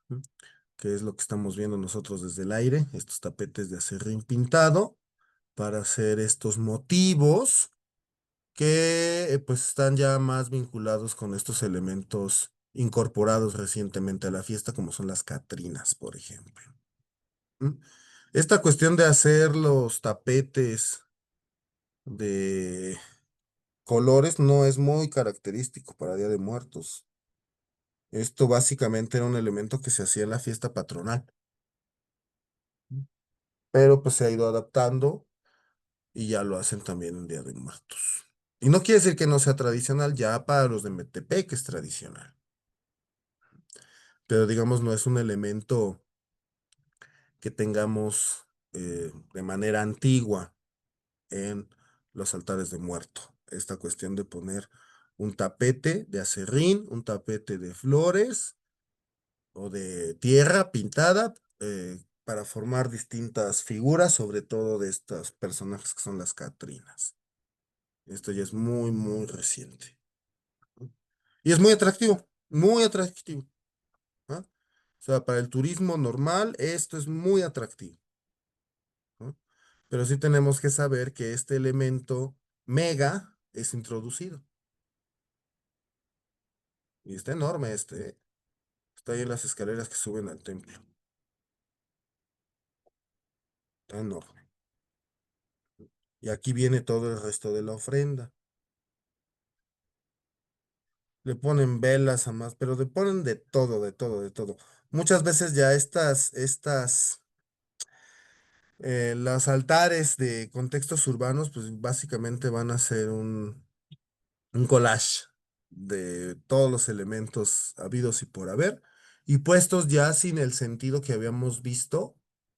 ¿m? Que es lo que estamos viendo nosotros desde el aire, estos tapetes de acerrín pintado para hacer estos motivos que pues están ya más vinculados con estos elementos incorporados recientemente a la fiesta, como son las catrinas, por ejemplo. ¿M? Esta cuestión de hacer los tapetes de colores no es muy característico para Día de Muertos. Esto básicamente era un elemento que se hacía en la fiesta patronal, pero pues se ha ido adaptando y ya lo hacen también en Día de Muertos. Y no quiere decir que no sea tradicional, ya para los de Metepec es tradicional, pero digamos no es un elemento que tengamos de manera antigua en los altares de muerto. Esta cuestión de poner un tapete de acerrín, un tapete de flores o de tierra pintada para formar distintas figuras, sobre todo de estos personajes que son las Catrinas. Esto ya es muy, muy reciente. Y es muy atractivo, muy atractivo. ¿Ah? O sea, para el turismo normal, esto es muy atractivo. ¿No? Pero sí tenemos que saber que este elemento mega es introducido. Y está enorme este. Está ahí en las escaleras que suben al templo. Está enorme. Y aquí viene todo el resto de la ofrenda. Le ponen velas a más, pero le ponen de todo, de todo, de todo. Muchas veces ya los altares de contextos urbanos, pues básicamente van a ser un collage de todos los elementos habidos y por haber, y puestos ya sin el sentido que habíamos visto,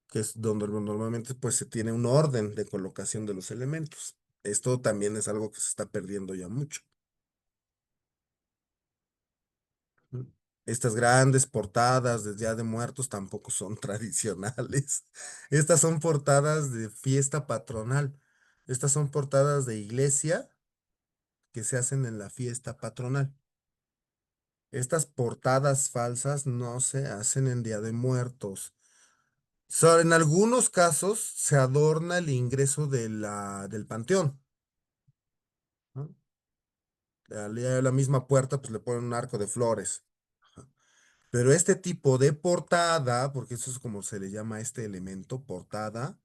que es donde normalmente pues se tiene un orden de colocación de los elementos. Esto también es algo que se está perdiendo ya mucho. ¿Mm? Estas grandes portadas de Día de Muertos tampoco son tradicionales. Estas son portadas de fiesta patronal. Estas son portadas de iglesia que se hacen en la fiesta patronal. Estas portadas falsas no se hacen en Día de Muertos. En algunos casos se adorna el ingreso del panteón, ¿no? A la misma puerta pues le ponen un arco de flores. Ajá. Pero este tipo de portada, porque eso es como se le llama a este elemento, portada,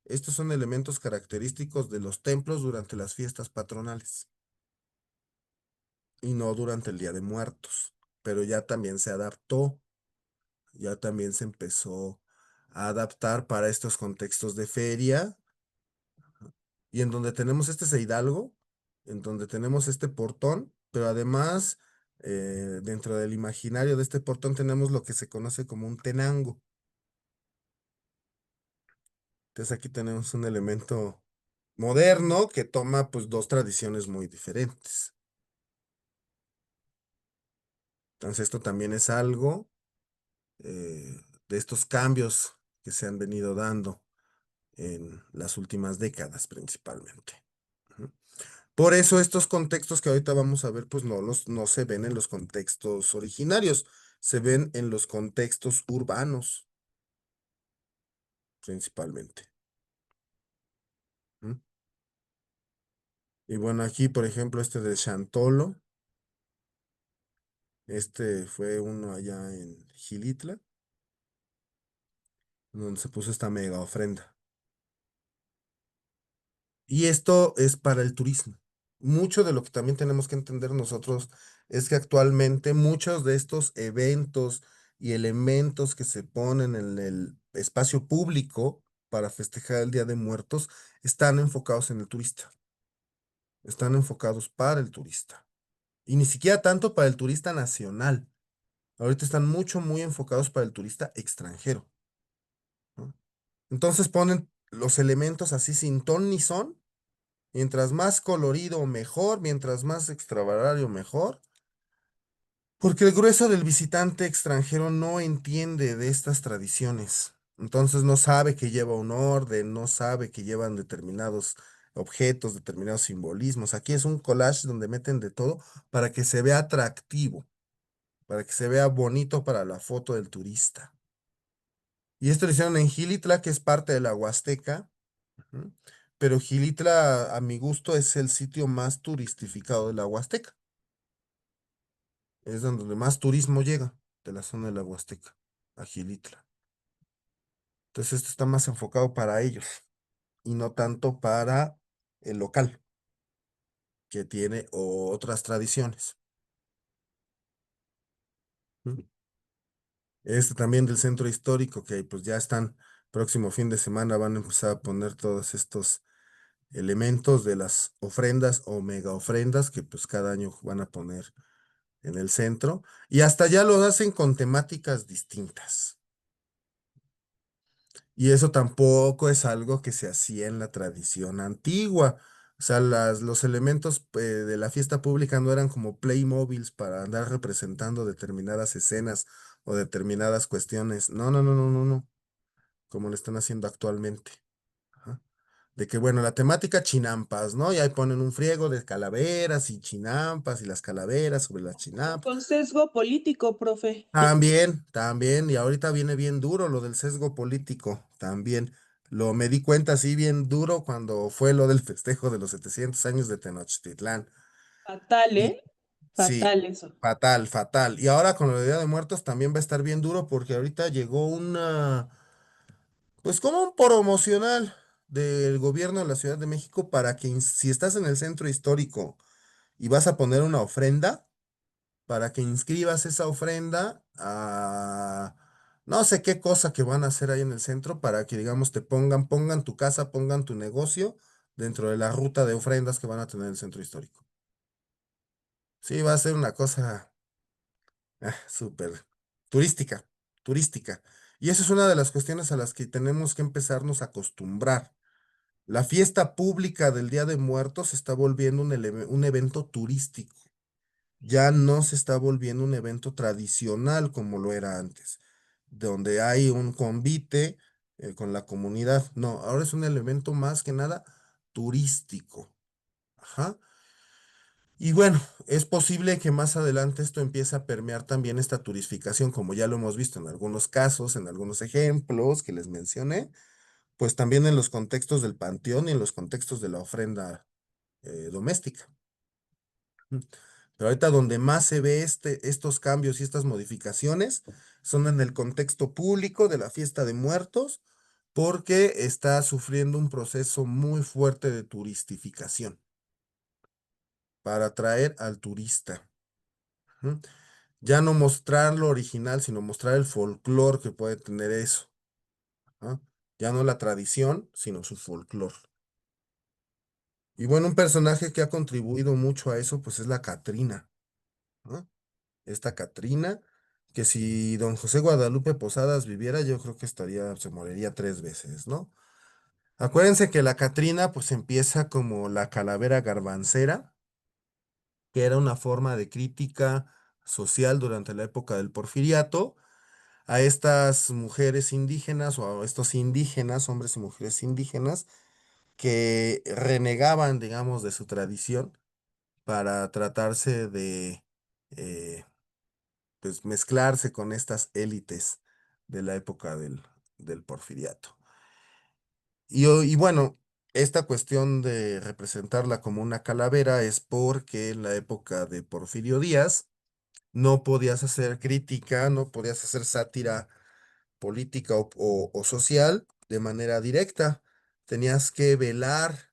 estos son elementos característicos de los templos durante las fiestas patronales y no durante el Día de Muertos. Pero ya también se adaptó. Ya también se empezó a adaptar para estos contextos de feria y en donde tenemos este Hidalgo, en donde tenemos este portón, pero además dentro del imaginario de este portón tenemos lo que se conoce como un tenango. Entonces aquí tenemos un elemento moderno que toma pues dos tradiciones muy diferentes. Entonces esto también es algo de estos cambios que se han venido dando en las últimas décadas principalmente. Ujú. Por eso estos contextos que ahorita vamos a ver, pues no se ven en los contextos originarios, se ven en los contextos urbanos principalmente. ¿Mm? Y bueno, aquí por ejemplo este de Chantolo, este fue uno allá en Gilitla, donde se puso esta mega ofrenda. Y esto es para el turismo. Mucho de lo que también tenemos que entender nosotros es que actualmente muchos de estos eventos y elementos que se ponen en el espacio público para festejar el Día de Muertos están enfocados en el turista, están enfocados para el turista. Y ni siquiera tanto para el turista nacional. Ahorita están muy enfocados para el turista extranjero, ¿no? Entonces ponen los elementos así sin ton ni son. Mientras más colorido, mejor. Mientras más extravagante, mejor. Porque el grueso del visitante extranjero no entiende de estas tradiciones. Entonces no sabe que lleva un orden, no sabe que llevan determinados objetos, determinados simbolismos. Aquí es un collage donde meten de todo para que se vea atractivo, para que se vea bonito para la foto del turista. Y esto lo hicieron en Gilitla, que es parte de la Huasteca. Ujú. Pero Gilitla, a mi gusto, es el sitio más turistificado de la Huasteca. Es donde más turismo llega de la zona de la Huasteca, a Gilitla. Entonces esto está más enfocado para ellos y no tanto para el local, que tiene otras tradiciones. ¿Mm? Este también del centro histórico, que pues ya están, próximo fin de semana van a empezar a poner todos estos elementos de las ofrendas o mega ofrendas que pues cada año van a poner en el centro y hasta ya lo hacen con temáticas distintas. Y eso tampoco es algo que se hacía en la tradición antigua. O sea, los elementos de la fiesta pública no eran como Playmobiles para andar representando determinadas escenas o determinadas cuestiones. No, no, no, no, no, no. Como lo están haciendo actualmente. Ajá. De que, bueno, la temática chinampas, ¿no? Y ahí ponen un friego de calaveras y chinampas y las calaveras sobre las chinampas. Con sesgo político, profe. También, también, y ahorita viene bien duro lo del sesgo político, también. Me di cuenta así bien duro cuando fue lo del festejo de los 700 años de Tenochtitlán. Fatal, Y ¿eh? sí, Fatal eso. fatal, fatal. Y ahora con lo de Día de Muertos también va a estar bien duro porque ahorita llegó pues como un promocional del gobierno de la Ciudad de México para que si estás en el centro histórico y vas a poner una ofrenda, para que inscribas esa ofrenda a no sé qué cosa que van a hacer ahí en el centro para que, digamos, pongan tu casa, pongan tu negocio dentro de la ruta de ofrendas que van a tener en el centro histórico. Sí, va a ser una cosa súper turística, turística. Y esa es una de las cuestiones a las que tenemos que empezarnos a acostumbrar. La fiesta pública del Día de Muertos se está volviendo un evento turístico. Ya no se está volviendo un evento tradicional como lo era antes, donde hay un convite con la comunidad. No, ahora es un elemento más que nada turístico. Ajá. Y bueno, es posible que más adelante esto empiece a permear también esta turistificación, como ya lo hemos visto en algunos casos, en algunos ejemplos que les mencioné, pues también en los contextos del panteón y en los contextos de la ofrenda doméstica. Pero ahorita donde más se ve estos cambios y estas modificaciones son en el contexto público de la fiesta de muertos, porque está sufriendo un proceso muy fuerte de turistificación para atraer al turista. Ujú. Ya no mostrar lo original, sino mostrar el folclore que puede tener eso. ¿Ah? Ya no la tradición, sino su folclore. Y bueno, un personaje que ha contribuido mucho a eso, pues es la Catrina. ¿No? Esta Catrina, que si don José Guadalupe Posadas viviera, yo creo que se moriría 3 veces, ¿no? Acuérdense que la Catrina, pues empieza como la calavera garbancera, que era una forma de crítica social durante la época del Porfiriato, a estas mujeres indígenas o a estos indígenas, hombres y mujeres indígenas, que renegaban, digamos, de su tradición para tratarse de eh, pues mezclarse con estas élites de la época del Porfiriato. Y bueno, esta cuestión de representarla como una calavera es porque en la época de Porfirio Díaz no podías hacer crítica, no podías hacer sátira política o social de manera directa. Tenías que velar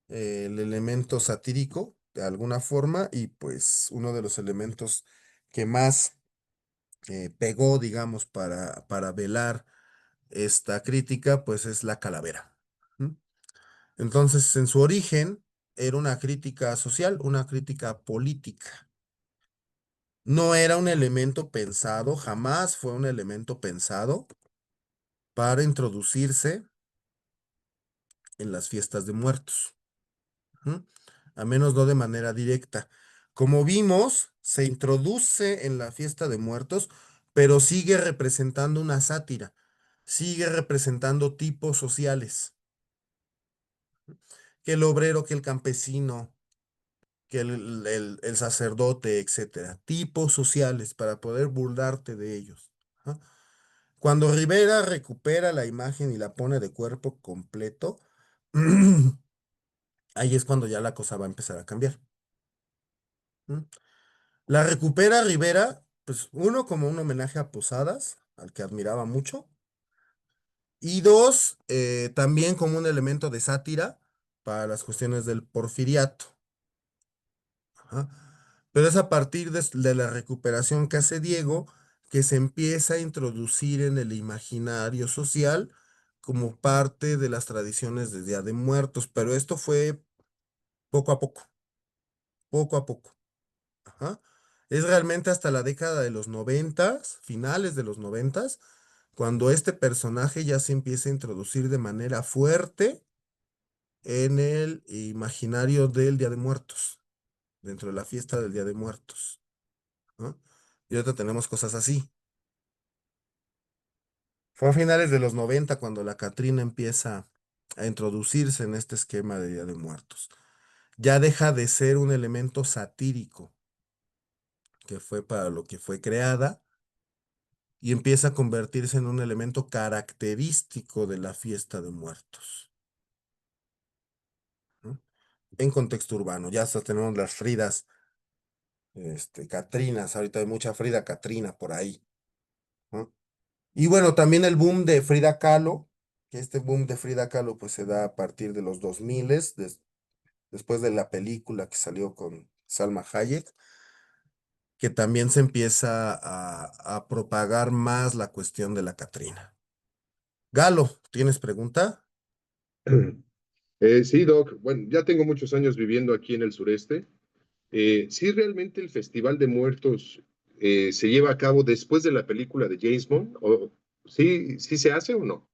el elemento satírico de alguna forma y pues uno de los elementos que más pegó, digamos, para velar esta crítica, pues es la calavera. ¿Mm? Entonces, en su origen, era una crítica social, una crítica política. No era un elemento pensado, jamás fue un elemento pensado para introducirse en las fiestas de muertos. ¿Mm? A menos no de manera directa. Como vimos, se introduce en la fiesta de muertos, pero sigue representando una sátira, sigue representando tipos sociales, que el obrero, que el campesino, que el sacerdote, etcétera, tipos sociales para poder burlarte de ellos. Ajá. Cuando Rivera recupera la imagen y la pone de cuerpo completo, ahí es cuando ya la cosa va a empezar a cambiar. ¿Mm? La recupera Rivera, pues uno, como un homenaje a Posadas, al que admiraba mucho, y dos, también como un elemento de sátira para las cuestiones del porfiriato. Ajá. Pero es a partir de la recuperación que hace Diego que se empieza a introducir en el imaginario social como parte de las tradiciones de Día de Muertos, pero esto fue poco a poco, poco a poco. Ajá. Es realmente hasta la década de los noventas, finales de los noventas, cuando este personaje ya se empieza a introducir de manera fuerte en el imaginario del Día de Muertos, dentro de la fiesta del Día de Muertos. ¿No? Y ahorita tenemos cosas así. Fue a finales de los 90 cuando la Catrina empieza a introducirse en este esquema de Día de Muertos. Ya deja de ser un elemento satírico, que fue para lo que fue creada, y empieza a convertirse en un elemento característico de la fiesta de muertos, ¿no? En contexto urbano. Ya hasta tenemos las Fridas, Catrinas, ahorita hay mucha Frida Catrina por ahí, ¿no? Y bueno, también el boom de Frida Kahlo, que este boom de Frida Kahlo pues se da a partir de los 2000, después de la película que salió con Salma Hayek, que también se empieza a propagar más la cuestión de la Catrina. Galo, ¿tienes pregunta? Sí, Doc. Bueno, ya tengo muchos años viviendo aquí en el sureste. ¿Sí realmente el Festival de Muertos se lleva a cabo después de la película de James Bond? ¿O sí se hace o no?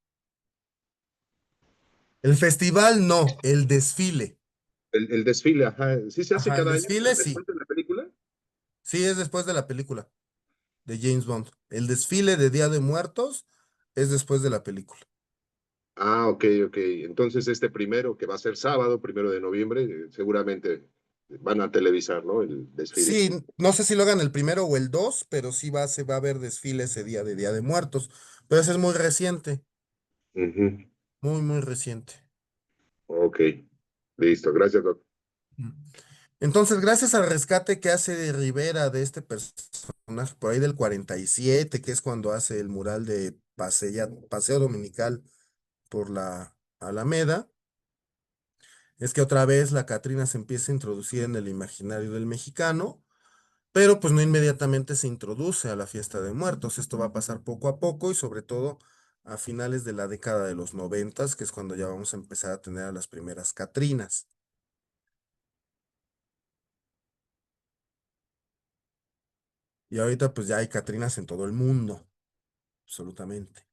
El festival no, el desfile. El desfile, ajá. ¿Sí se hace Ajá, el cada año desfile después sí, de la película? sí es después de la película de James Bond. El desfile de Día de Muertos es después de la película. Ah, ok, ok. Entonces este primero, que va a ser sábado, 1 de noviembre, seguramente van a televisar, ¿no? El desfile. Sí, no sé si lo hagan el primero o el dos, pero sí se va a ver desfile ese día de Día de Muertos. Pero ese es muy reciente, Ujú. muy, muy reciente. Ok, listo. Gracias, Doc. Mm. Entonces, gracias al rescate que hace de Rivera de este personaje por ahí del 47, que es cuando hace el mural de Paseo Dominical por la Alameda, es que otra vez la Catrina se empieza a introducir en el imaginario del mexicano, pero pues no inmediatamente se introduce a la fiesta de muertos. Esto va a pasar poco a poco y sobre todo a finales de la década de los 90, que es cuando ya vamos a empezar a tener a las primeras Catrinas. Y ahorita pues ya hay Catrinas en todo el mundo, absolutamente.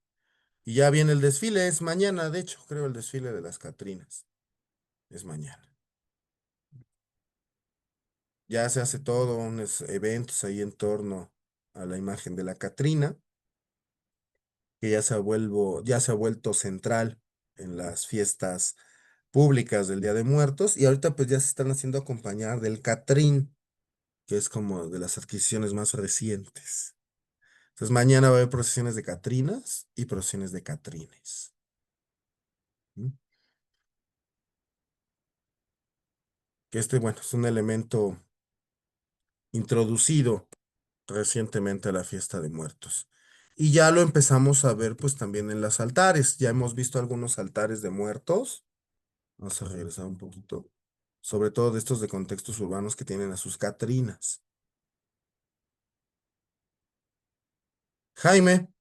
Y ya viene el desfile, es mañana, de hecho, creo el desfile de las Catrinas. Es mañana. Ya se hace todo unos eventos ahí en torno a la imagen de la Catrina, que ya se ha vuelto central en las fiestas públicas del Día de Muertos, y ahorita pues ya se están haciendo acompañar del Catrín, que es como de las adquisiciones más recientes. Entonces mañana va a haber procesiones de Catrinas y procesiones de Catrines. ¿Mm? Que bueno, es un elemento introducido recientemente a la fiesta de muertos. Y ya lo empezamos a ver pues también en los altares. Ya hemos visto algunos altares de muertos. Vamos a regresar un poquito. Sobre todo de estos de contextos urbanos que tienen a sus Catrinas. Jaime,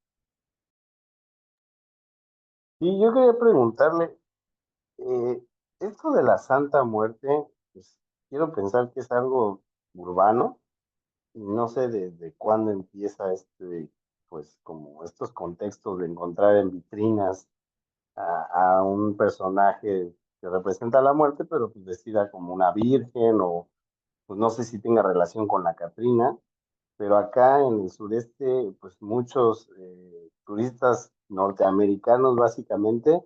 Y yo quería preguntarle, eh, esto de la Santa Muerte, pues quiero pensar que es algo urbano, y no sé desde cuándo empieza pues como estos contextos de encontrar en vitrinas a un personaje que representa la muerte, pero pues vestida como una virgen pues no sé si tenga relación con la Catrina, pero acá en el sureste, pues muchos turistas norteamericanos básicamente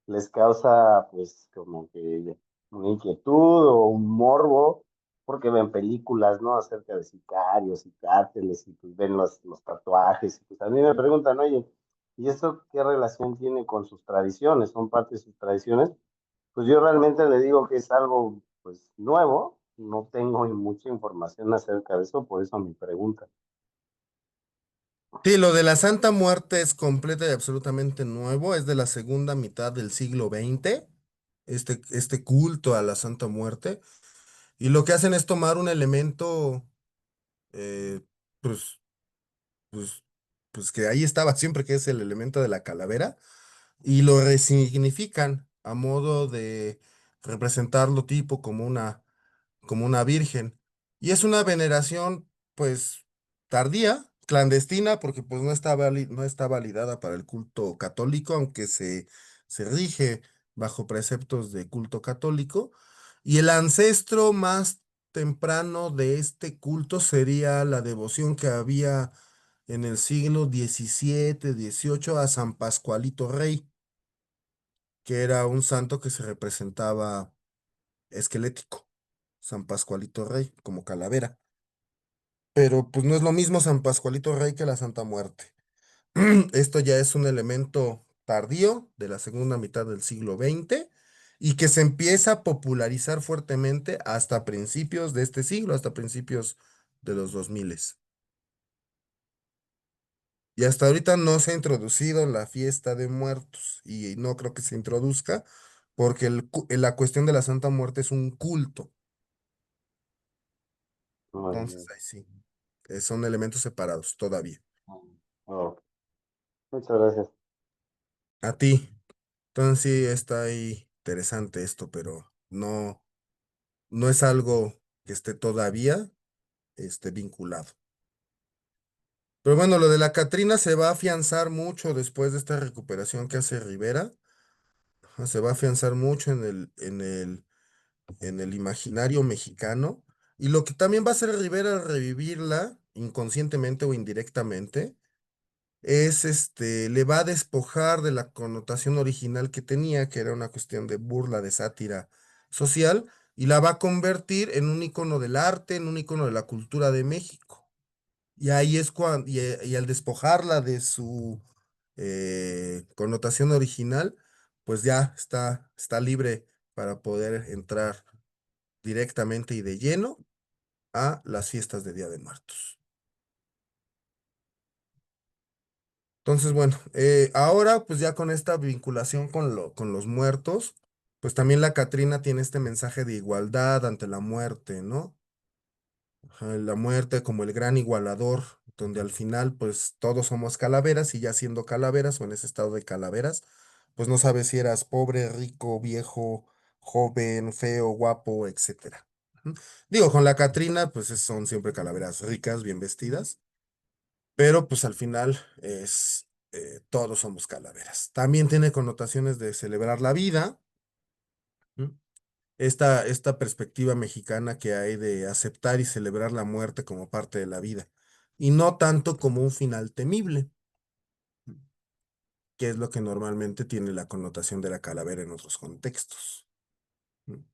les causa pues como que una inquietud o un morbo porque ven películas, ¿no? Acerca de sicarios y cárteles y pues ven los tatuajes y pues a mí me preguntan, oye, ¿y eso qué relación tiene con sus tradiciones? ¿Son parte de sus tradiciones? Pues yo realmente le digo que es algo pues nuevo, no tengo mucha información acerca de eso, por eso mi pregunta. Sí, lo de la Santa Muerte es completa y absolutamente nuevo, es de la segunda mitad del siglo XX, este culto a la Santa Muerte, y lo que hacen es tomar un elemento, eh, pues, pues, pues que ahí estaba siempre, que es el elemento de la calavera, y lo resignifican a modo de representarlo tipo como una virgen. Y es una veneración, pues, tardía, clandestina, porque pues no está validada para el culto católico, aunque se rige bajo preceptos de culto católico. Y el ancestro más temprano de este culto sería la devoción que había en el siglo XVII, XVIII a San Pascualito Rey, que era un santo que se representaba esquelético. San Pascualito Rey, como calavera. Pero pues no es lo mismo San Pascualito Rey que la Santa Muerte. Esto ya es un elemento tardío de la segunda mitad del siglo XX y que se empieza a popularizar fuertemente hasta principios de este siglo, hasta principios de los 2000. Y hasta ahorita no se ha introducido la fiesta de muertos y no creo que se introduzca porque la cuestión de la Santa Muerte es un culto. Muy Entonces, bien. ahí sí, son elementos separados todavía. Ok. Muchas gracias. A ti. Entonces sí está ahí interesante esto, pero no es algo que esté todavía vinculado. Pero bueno, lo de la Catrina se va a afianzar mucho después de esta recuperación que hace Rivera. Ajá, se va a afianzar mucho en el imaginario mexicano. Y lo que también va a hacer Rivera al revivirla, inconscientemente o indirectamente, le va a despojar de la connotación original que tenía, que era una cuestión de burla, de sátira social, y la va a convertir en un icono del arte, en un icono de la cultura de México. Y ahí es cuando, y al despojarla de su connotación original, pues ya está libre para poder entrar directamente y de lleno a las fiestas de Día de Muertos. Entonces, bueno, ahora pues ya con esta vinculación con los muertos, pues también la Catrina tiene este mensaje de igualdad ante la muerte, ¿no? Ajá, la muerte como el gran igualador, donde al final pues todos somos calaveras y ya siendo calaveras o en ese estado de calaveras, pues no sabes si eras pobre, rico, viejo, joven, feo, guapo, etcétera. Ujú. Digo, con la Catrina pues son siempre calaveras ricas, bien vestidas, pero pues al final todos somos calaveras. También tiene connotaciones de celebrar la vida, ¿m? Esta perspectiva mexicana que hay de aceptar y celebrar la muerte como parte de la vida, y no tanto como un final temible, que es lo que normalmente tiene la connotación de la calavera en otros contextos. ¿M?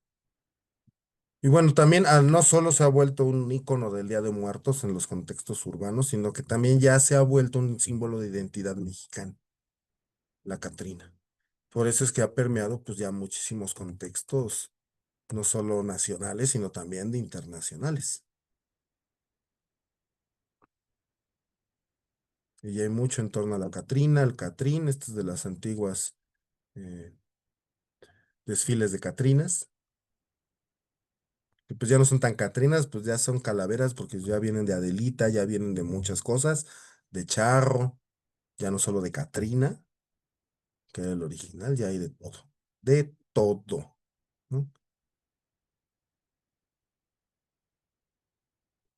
Y bueno, también no solo se ha vuelto un icono del Día de Muertos en los contextos urbanos, sino que también ya se ha vuelto un símbolo de identidad mexicana, la Catrina. Por eso es que ha permeado pues ya muchísimos contextos, no solo nacionales, sino también de internacionales. Y hay mucho en torno a la Catrina, el Catrín, estas de las antiguas eh, desfiles de Catrinas, que pues ya no son tan Catrinas, pues ya son calaveras porque ya vienen de Adelita, ya vienen de muchas cosas, de charro, ya no solo de Catrina, que era el original, ya hay de todo, ¿no?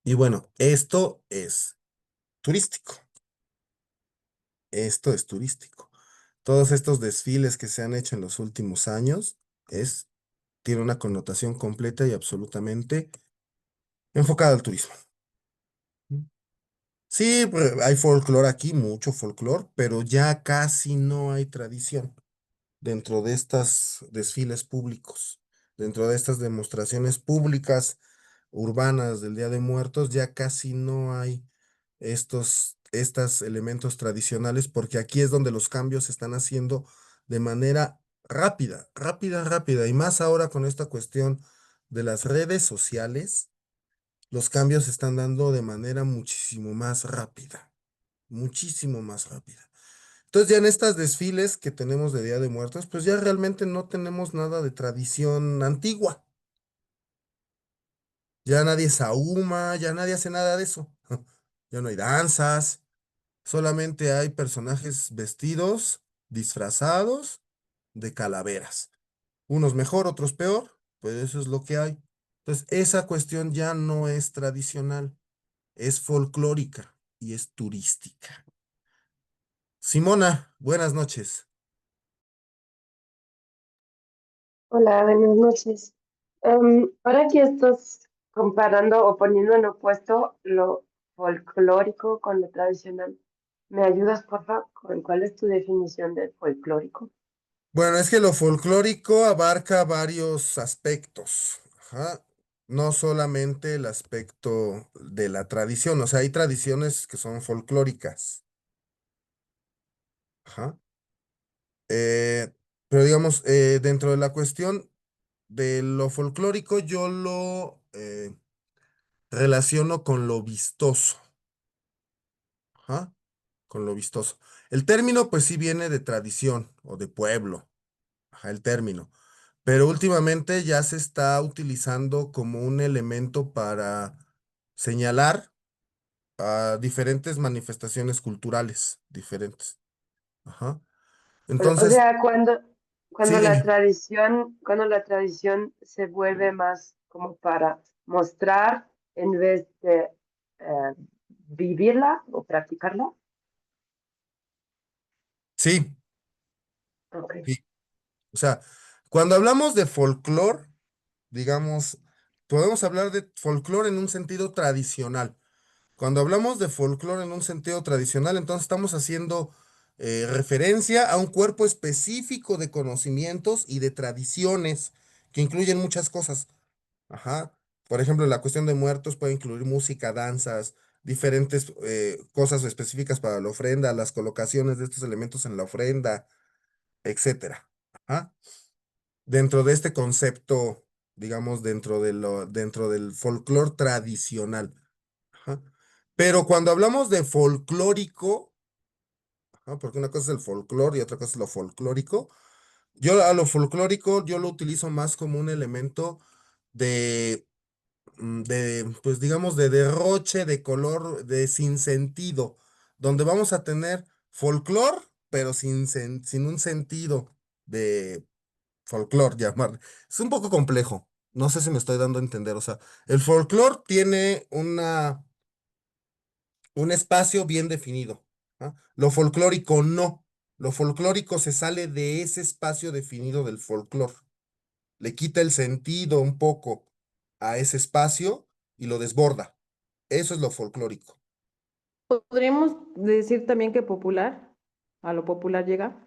Y bueno, esto es turístico. Todos estos desfiles que se han hecho en los últimos años tiene una connotación completa y absolutamente enfocada al turismo. Sí, pues, hay folclore aquí, mucho folclore, pero ya casi no hay tradición dentro de estos desfiles públicos, dentro de estas demostraciones públicas urbanas del Día de Muertos, ya casi no hay estos elementos tradicionales, porque aquí es donde los cambios se están haciendo de manera rápida, rápida, rápida, y más ahora con esta cuestión de las redes sociales, los cambios se están dando de manera muchísimo más rápida. Entonces ya en estas desfiles que tenemos de Día de Muertos, pues ya realmente no tenemos nada de tradición antigua. Ya nadie sahuma, ya nadie hace nada de eso. Ya no hay danzas, solamente hay personajes vestidos, disfrazados de calaveras. Unos mejor, otros peor, pues eso es lo que hay. Entonces esa cuestión ya no es tradicional, es folclórica y es turística. Simona, buenas noches. Hola, buenas noches. Ahora que estás comparando o poniendo en opuesto lo folclórico con lo tradicional, ¿me ayudas, por favor? ¿Cuál es tu definición de folclórico? Bueno, es que lo folclórico abarca varios aspectos, ajá. No solamente el aspecto de la tradición, o sea, hay tradiciones que son folclóricas, ajá. Eh, pero digamos, dentro de la cuestión de lo folclórico, yo lo relaciono con lo vistoso, ajá, con lo vistoso. El término, pues sí viene de tradición o de pueblo, ajá, el término. Pero últimamente ya se está utilizando como un elemento para señalar a diferentes manifestaciones culturales diferentes. Ajá. O Entonces, sea, sí, dime. cuando la tradición se vuelve más como para mostrar en vez de eh, vivirla o practicarla. Sí, Ok. sí. O sea, cuando hablamos de folclore, digamos, podemos hablar de folclore en un sentido tradicional. Cuando hablamos de folclore en un sentido tradicional, entonces estamos haciendo referencia a un cuerpo específico de conocimientos y de tradiciones que incluyen muchas cosas. Ajá. Por ejemplo, la cuestión de muertos puede incluir música, danzas, diferentes cosas específicas para la ofrenda, las colocaciones de estos elementos en la ofrenda, etcétera. Ajá. Dentro de este concepto, digamos, dentro del folclore tradicional. Ajá. Pero cuando hablamos de folclórico, ajá, porque una cosa es el folclore y otra cosa es lo folclórico, yo a lo folclórico yo lo utilizo más como un elemento de, pues digamos, de derroche, de color, de sinsentido, donde vamos a tener folclore, pero sin un sentido de folclore, llamar. Es un poco complejo. No sé si me estoy dando a entender. O sea, el folclore tiene un espacio bien definido. ¿Ah? Lo folclórico no. Lo folclórico se sale de ese espacio definido del folclore. Le quita el sentido un poco a ese espacio y lo desborda. Eso es lo folclórico. Podríamos decir también que popular, a lo popular llega.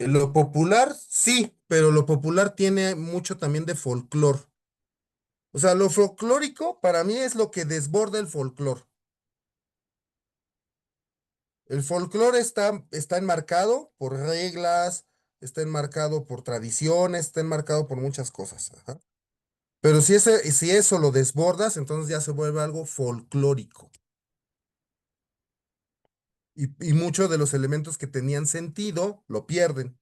Lo popular, sí, pero lo popular tiene mucho también de folclore. O sea, lo folclórico para mí es lo que desborda el folclore. El folclore está enmarcado por reglas, está enmarcado por tradiciones, está enmarcado por muchas cosas. Ajá. Pero si eso lo desbordas, entonces ya se vuelve algo folclórico. Y muchos de los elementos que tenían sentido lo pierden.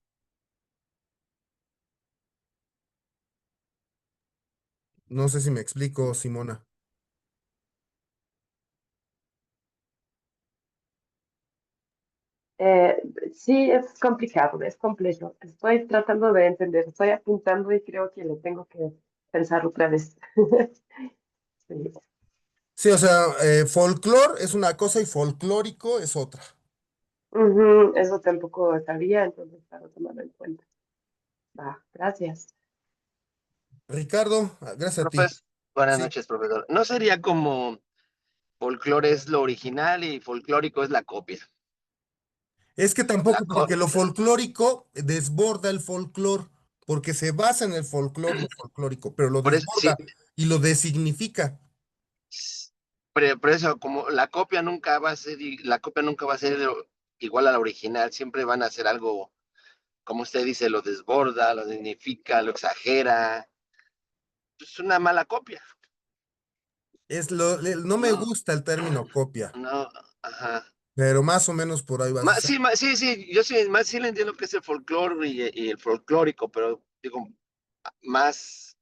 No sé si me explico, Simona. Eh, sí, es complicado, es complejo. Estoy tratando de entender, estoy apuntando y creo que lo tengo que pensar otra vez. Sí. Sí, o sea, folclore es una cosa y folclórico es otra. Ujú, eso tampoco sabía, entonces para tomarlo en cuenta. Va, gracias. Ricardo, gracias a ti. Profes, buenas Sí, noches, profesor. ¿No sería como folclore es lo original y folclórico es la copia? es que La tampoco, co- porque lo folclórico desborda el folclor, porque se basa en el folclor, lo folclórico, pero lo por eso, sí, desborda y lo designifica. por eso, como la copia nunca va a ser, la copia nunca va a ser igual a la original, siempre van a hacer algo, como usted dice, lo desborda, lo dignifica, lo exagera. Es una mala copia, No me ¿no? gusta el término copia, No, ajá. pero más o menos por ahí vas. O sea, Sí, sí, sí, yo sí, más sí le entiendo que es el folclore y el folclórico, pero digo, más,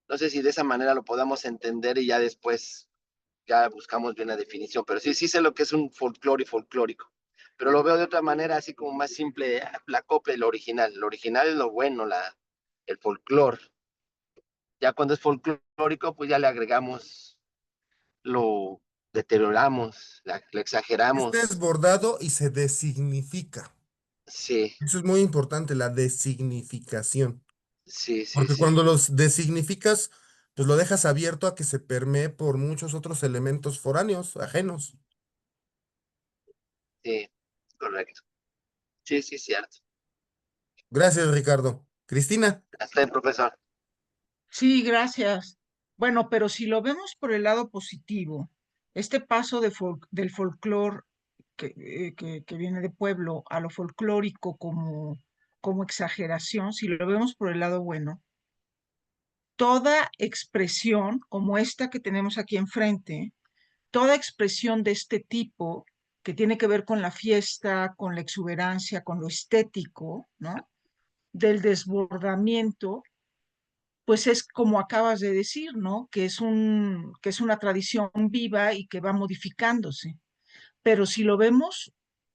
no sé si de esa manera lo podamos entender y ya después ya buscamos bien la definición, pero sí, sí sé lo que es un folclore y folclórico, pero lo veo de otra manera, así como más simple, la copia y lo original es lo bueno, el folclore, ya cuando es folclórico, pues ya le agregamos, lo deterioramos, lo es exageramos, desbordado y se designifica. sí, Eso es muy importante, la designificación. sí, sí, Porque sí, cuando los designificas, pues lo dejas abierto a que se permee por muchos otros elementos foráneos, ajenos. sí, correcto, sí, sí, cierto. Gracias, Ricardo. Cristina. Hasta el profesor. Sí, gracias. Bueno, pero si lo vemos por el lado positivo, este paso del folclore que viene de pueblo a lo folclórico como exageración, si lo vemos por el lado bueno, toda expresión como esta que tenemos aquí enfrente, toda expresión de este tipo que tiene que ver con la fiesta, con la exuberancia, con lo estético, ¿no? Del desbordamiento, pues es como acabas de decir, ¿no? Que es una tradición viva y que va modificándose. Pero si lo vemos,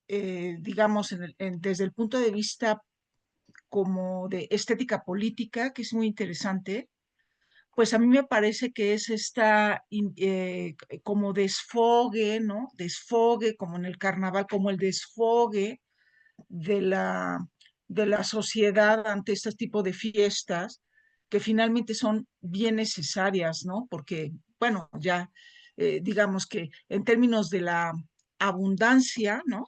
digamos, desde el punto de vista como de estética política, que es muy interesante, pues a mí me parece que es como desfogue, ¿no? Desfogue, como en el carnaval, como el desfogue de de la sociedad ante este tipo de fiestas, que finalmente son bien necesarias, ¿no? Porque, bueno, ya digamos que en términos de la abundancia, ¿no?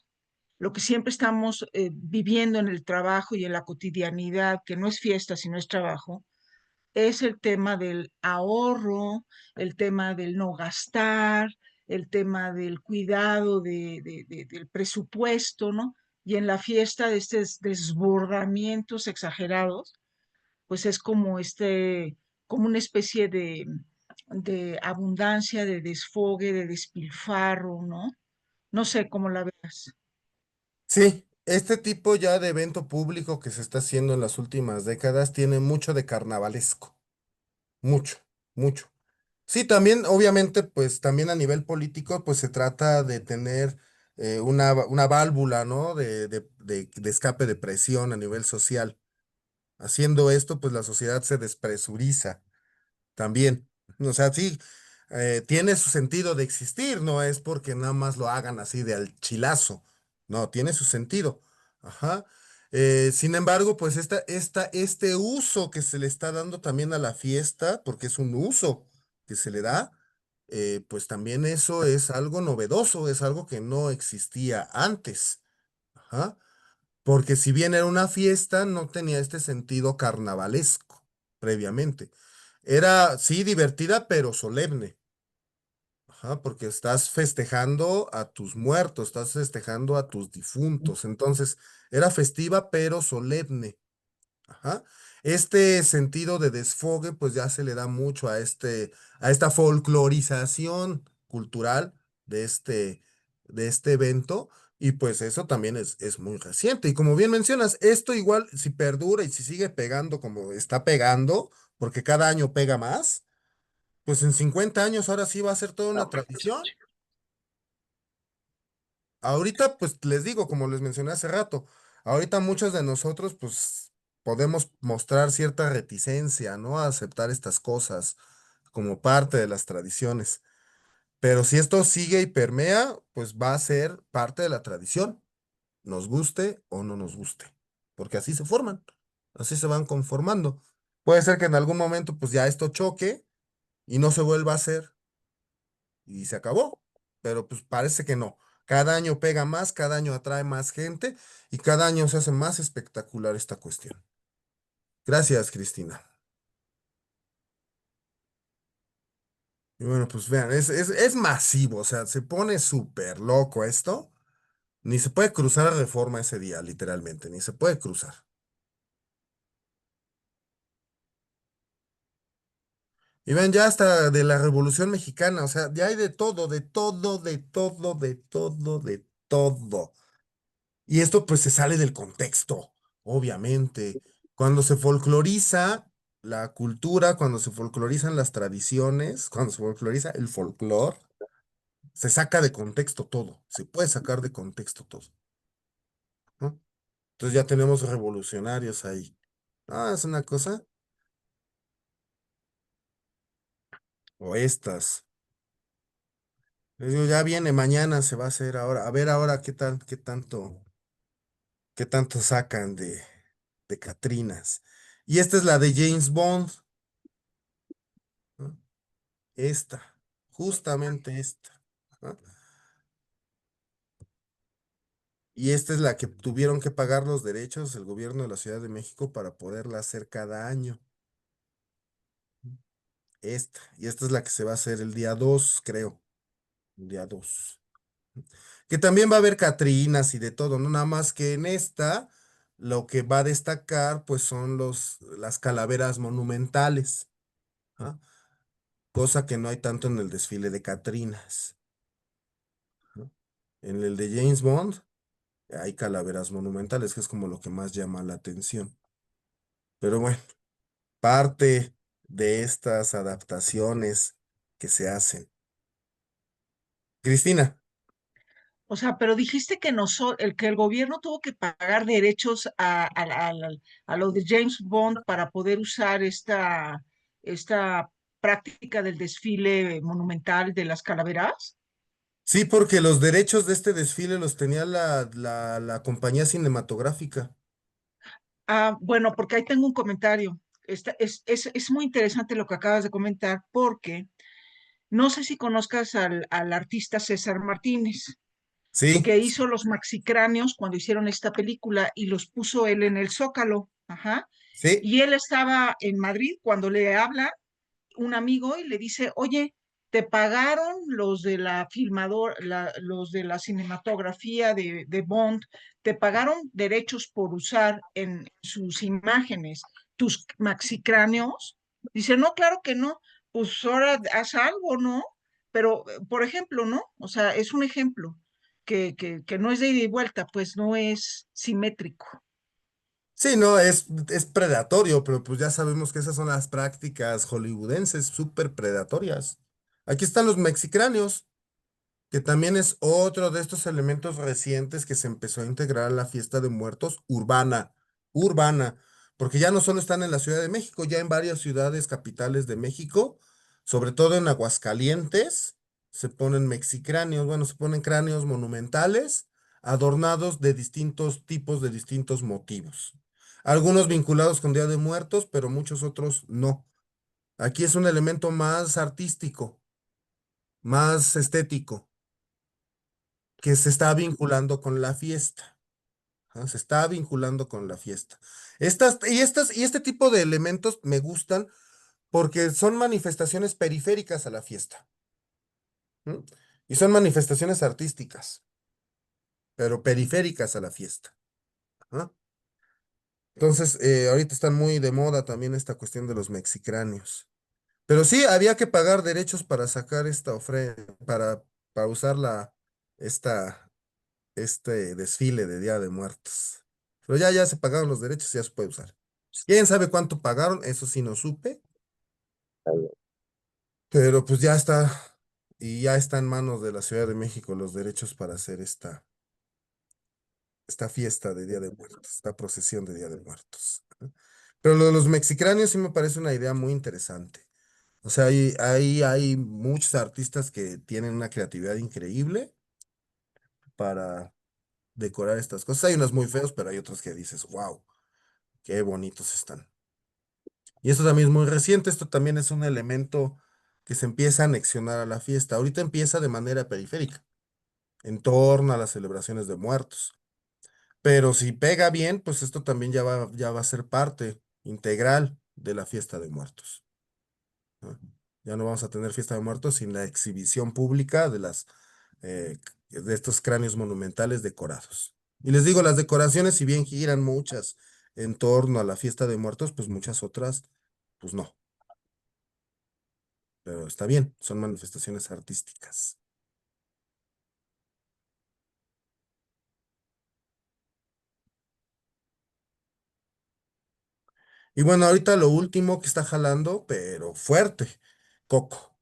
Lo que siempre estamos viviendo en el trabajo y en la cotidianidad, que no es fiesta, sino es trabajo, es el tema del ahorro, el tema del no gastar, el tema del cuidado del presupuesto, ¿no? Y en la fiesta de estos desbordamientos exagerados, pues es como como una especie de abundancia, de desfogue, de despilfarro, ¿no? No sé cómo la veas. Sí, este tipo ya de evento público que se está haciendo en las últimas décadas tiene mucho de carnavalesco. Mucho, mucho. Sí, también, obviamente, pues también a nivel político, pues se trata de tener una válvula, ¿no? De escape de presión a nivel social. Haciendo esto, pues la sociedad se despresuriza también. O sea, sí, tiene su sentido de existir, no es porque nada más lo hagan así de al chilazo. No, tiene su sentido. Ajá. Sin embargo, pues este uso que se le está dando también a la fiesta, porque es un uso que se le da, pues también eso es algo novedoso, es algo que no existía antes. Ajá. Porque si bien era una fiesta, no tenía este sentido carnavalesco previamente. Era, sí, divertida, pero solemne. Ajá, porque estás festejando a tus muertos, estás festejando a tus difuntos. Entonces, era festiva, pero solemne. Ajá. Este sentido de desfogue, pues ya se le da mucho a esta folclorización cultural de de este evento, y pues eso también es muy reciente. Y como bien mencionas, esto igual, si perdura y si sigue pegando como está pegando, porque cada año pega más, pues en 50 años ahora sí va a ser toda una tradición. Ahorita, pues les digo, como les mencioné hace rato, ahorita muchos de nosotros, pues podemos mostrar cierta reticencia, ¿no? A aceptar estas cosas como parte de las tradiciones. Pero si esto sigue y permea, pues va a ser parte de la tradición. nos guste o no nos guste, porque así se forman, así se van conformando. Puede ser que en algún momento pues ya esto choque y no se vuelva a hacer y se acabó, pero pues parece que no. Cada año pega más, cada año atrae más gente y cada año se hace más espectacular esta cuestión. Gracias, Cristina. Y bueno, pues vean, es masivo, o sea, se pone súper loco esto. Ni se puede cruzar a Reforma ese día, literalmente, ni se puede cruzar. Y ven, ya hasta de la Revolución Mexicana, o sea, ya hay de todo, de todo, de todo, de todo, de todo. Y esto pues se sale del contexto, obviamente. Cuando se folcloriza la cultura, cuando se folclorizan las tradiciones, cuando se folcloriza el folclore, se saca de contexto todo, se puede sacar de contexto todo, ¿no? Entonces ya tenemos revolucionarios ahí. Ah, es una cosa. O estas. Les digo, ya viene mañana, se va a hacer ahora. A ver ahora qué tal, qué tanto sacan de Catrinas. Y esta es la de James Bond, ¿no? Esta, justamente esta, ¿no? Y esta es la que tuvieron que pagar los derechos el gobierno de la Ciudad de México para poderla hacer cada año. Esta, y esta es la que se va a hacer el día 2 creo. El día 2. Que también va a haber Catrinas y de todo, ¿no? Nada más que en esta lo que va a destacar pues son las calaveras monumentales, ¿ah? Cosa que no hay tanto en el desfile de Catrinas, ¿no? En el de James Bond hay calaveras monumentales, que es como lo que más llama la atención. Pero bueno, parte de estas adaptaciones que se hacen. Cristina, O sea, pero dijiste que que el gobierno tuvo que pagar derechos a lo de James Bond para poder usar esta práctica del desfile monumental de las calaveras. sí, porque los derechos de este desfile los tenía la compañía cinematográfica. Ah, bueno, porque ahí tengo un comentario. Es muy interesante lo que acabas de comentar, porque no sé si conozcas al artista César Martínez, Sí, que hizo los maxicráneos cuando hicieron esta película y los puso él en el Zócalo. Ajá. sí. Y él estaba en Madrid cuando le habla un amigo y le dice, oye, te pagaron los de la los de la cinematografía de Bond, te pagaron derechos por usar en sus imágenes tus maxicráneos. Dice, no, claro que no, pues ahora haz algo, ¿no? Pero, por ejemplo, ¿no? O sea, es un ejemplo que no es de ida y vuelta, pues no es simétrico. Sí, no, es predatorio, pero pues ya sabemos que esas son las prácticas hollywoodenses súper predatorias. Aquí están los mexicráneos, que también es otro de estos elementos recientes que se empezó a integrar a la fiesta de muertos urbana, porque ya no solo están en la Ciudad de México, ya en varias ciudades capitales de México, sobre todo en Aguascalientes, se ponen mexicráneos, bueno, se ponen cráneos monumentales, adornados de distintos tipos, de distintos motivos. Algunos vinculados con Día de Muertos, pero muchos otros no. Aquí es un elemento más artístico, más estético que se está vinculando con la fiesta. ¿Ah? Se está vinculando con la fiesta. Y este tipo de elementos me gustan porque son manifestaciones periféricas a la fiesta. ¿M? Y son manifestaciones artísticas, pero periféricas a la fiesta. ¿Ah? Entonces, ahorita están muy de moda también esta cuestión de los mexicráneos. Pero sí, había que pagar derechos para sacar esta ofrenda, para usar esta, este desfile de Día de Muertos. Pero ya se pagaron los derechos, ya se puede usar. ¿Quién sabe cuánto pagaron? Eso sí no supe, pero pues ya está, y ya está en manos de la Ciudad de México los derechos para hacer esta fiesta de Día de Muertos, esta procesión de Día de Muertos. ¿No? Pero lo de los mexicráneos sí me parece una idea muy interesante. O sea, hay muchos artistas que tienen una creatividad increíble para decorar estas cosas. Hay unos muy feos, pero hay otros que dices, wow, qué bonitos están. Y esto también es muy reciente, esto también es un elemento que se empieza a anexionar a la fiesta. Ahorita empieza de manera periférica, en torno a las celebraciones de muertos. Pero si pega bien, pues esto también ya va a ser parte integral de la fiesta de muertos, ¿no? Ya no vamos a tener fiesta de muertos sin la exhibición pública de estos cráneos monumentales decorados. Y les digo, las decoraciones, si bien giran muchas en torno a la fiesta de muertos, pues muchas otras, pues no. Pero está bien, son manifestaciones artísticas. Y bueno, ahorita lo último que está jalando, pero fuerte, Coco.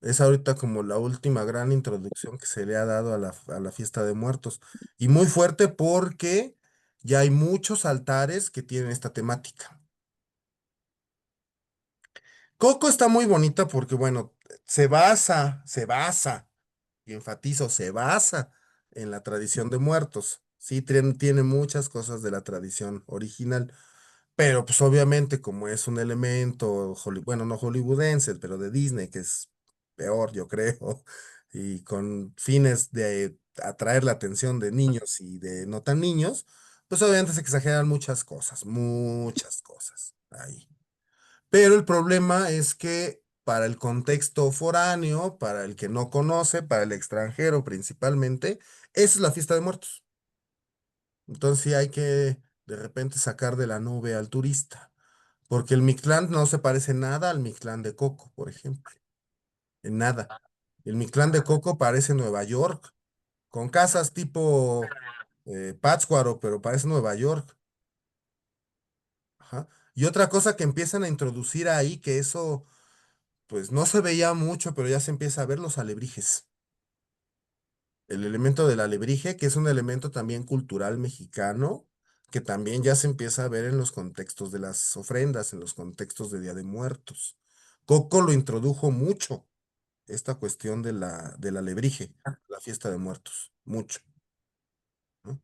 Es ahorita como la última gran introducción que se le ha dado a la fiesta de muertos. Y muy fuerte porque ya hay muchos altares que tienen esta temática. Coco está muy bonita porque, bueno, y enfatizo, se basa en la tradición de muertos. Sí, tiene muchas cosas de la tradición original. Pero pues obviamente como es un elemento, bueno, no hollywoodense, pero de Disney, que es peor, yo creo, y con fines de atraer la atención de niños y de no tan niños, pues obviamente se exageran muchas cosas ahí. Pero el problema es que para el contexto foráneo, para el que no conoce, para el extranjero principalmente, esa es la fiesta de muertos. Entonces sí hay que de repente sacar de la nube al turista. Porque el Mictlán no se parece nada al Mictlán de Coco, por ejemplo. En nada. El Mictlán de Coco parece Nueva York, con casas tipo Pátzcuaro, pero parece Nueva York. Ajá. Y otra cosa que empiezan a introducir ahí, que eso pues no se veía mucho, pero ya se empieza a ver los alebrijes. El elemento del alebrije, que es un elemento también cultural mexicano, que también ya se empieza a ver en los contextos de las ofrendas, en los contextos de Día de Muertos. Coco lo introdujo mucho, esta cuestión del alebrije, la fiesta de muertos, mucho, ¿no?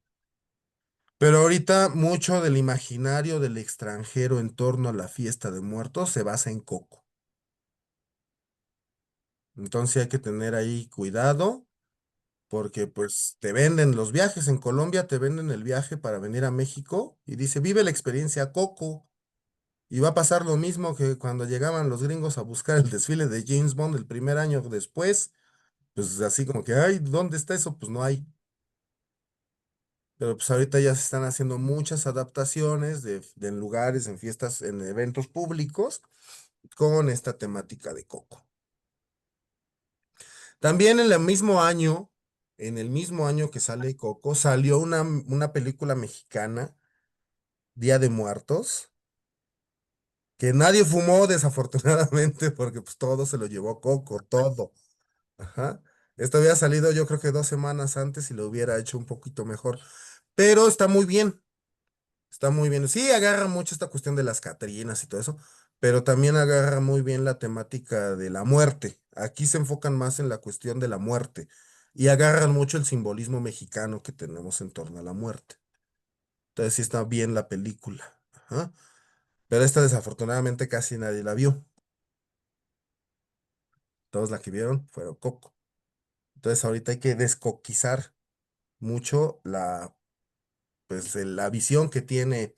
Pero ahorita mucho del imaginario del extranjero en torno a la fiesta de muertos se basa en Coco. Entonces hay que tener ahí cuidado porque pues te venden los viajes en Colombia, te venden el viaje para venir a México y dice, vive la experiencia Coco. Y va a pasar lo mismo que cuando llegaban los gringos a buscar el desfile de James Bond el primer año después, pues así como que, ay, ¿dónde está eso? Pues no hay. Pero pues ahorita ya se están haciendo muchas adaptaciones de en lugares, en fiestas, en eventos públicos con esta temática de Coco. También en el mismo año que sale Coco, salió una película mexicana, Día de Muertos, que nadie fumó desafortunadamente porque pues todo se lo llevó Coco, todo. Ajá. Esto había salido yo creo que 2 semanas antes y lo hubiera hecho un poquito mejor. Pero está muy bien. Está muy bien. Sí, agarra mucho esta cuestión de las Catrinas y todo eso, pero también agarra muy bien la temática de la muerte. Aquí se enfocan más en la cuestión de la muerte y agarran mucho el simbolismo mexicano que tenemos en torno a la muerte. Entonces sí está bien la película. Ajá. Pero esta desafortunadamente casi nadie la vio. Todos la que vieron fueron Coco. Entonces ahorita hay que descoquizar mucho la visión que tiene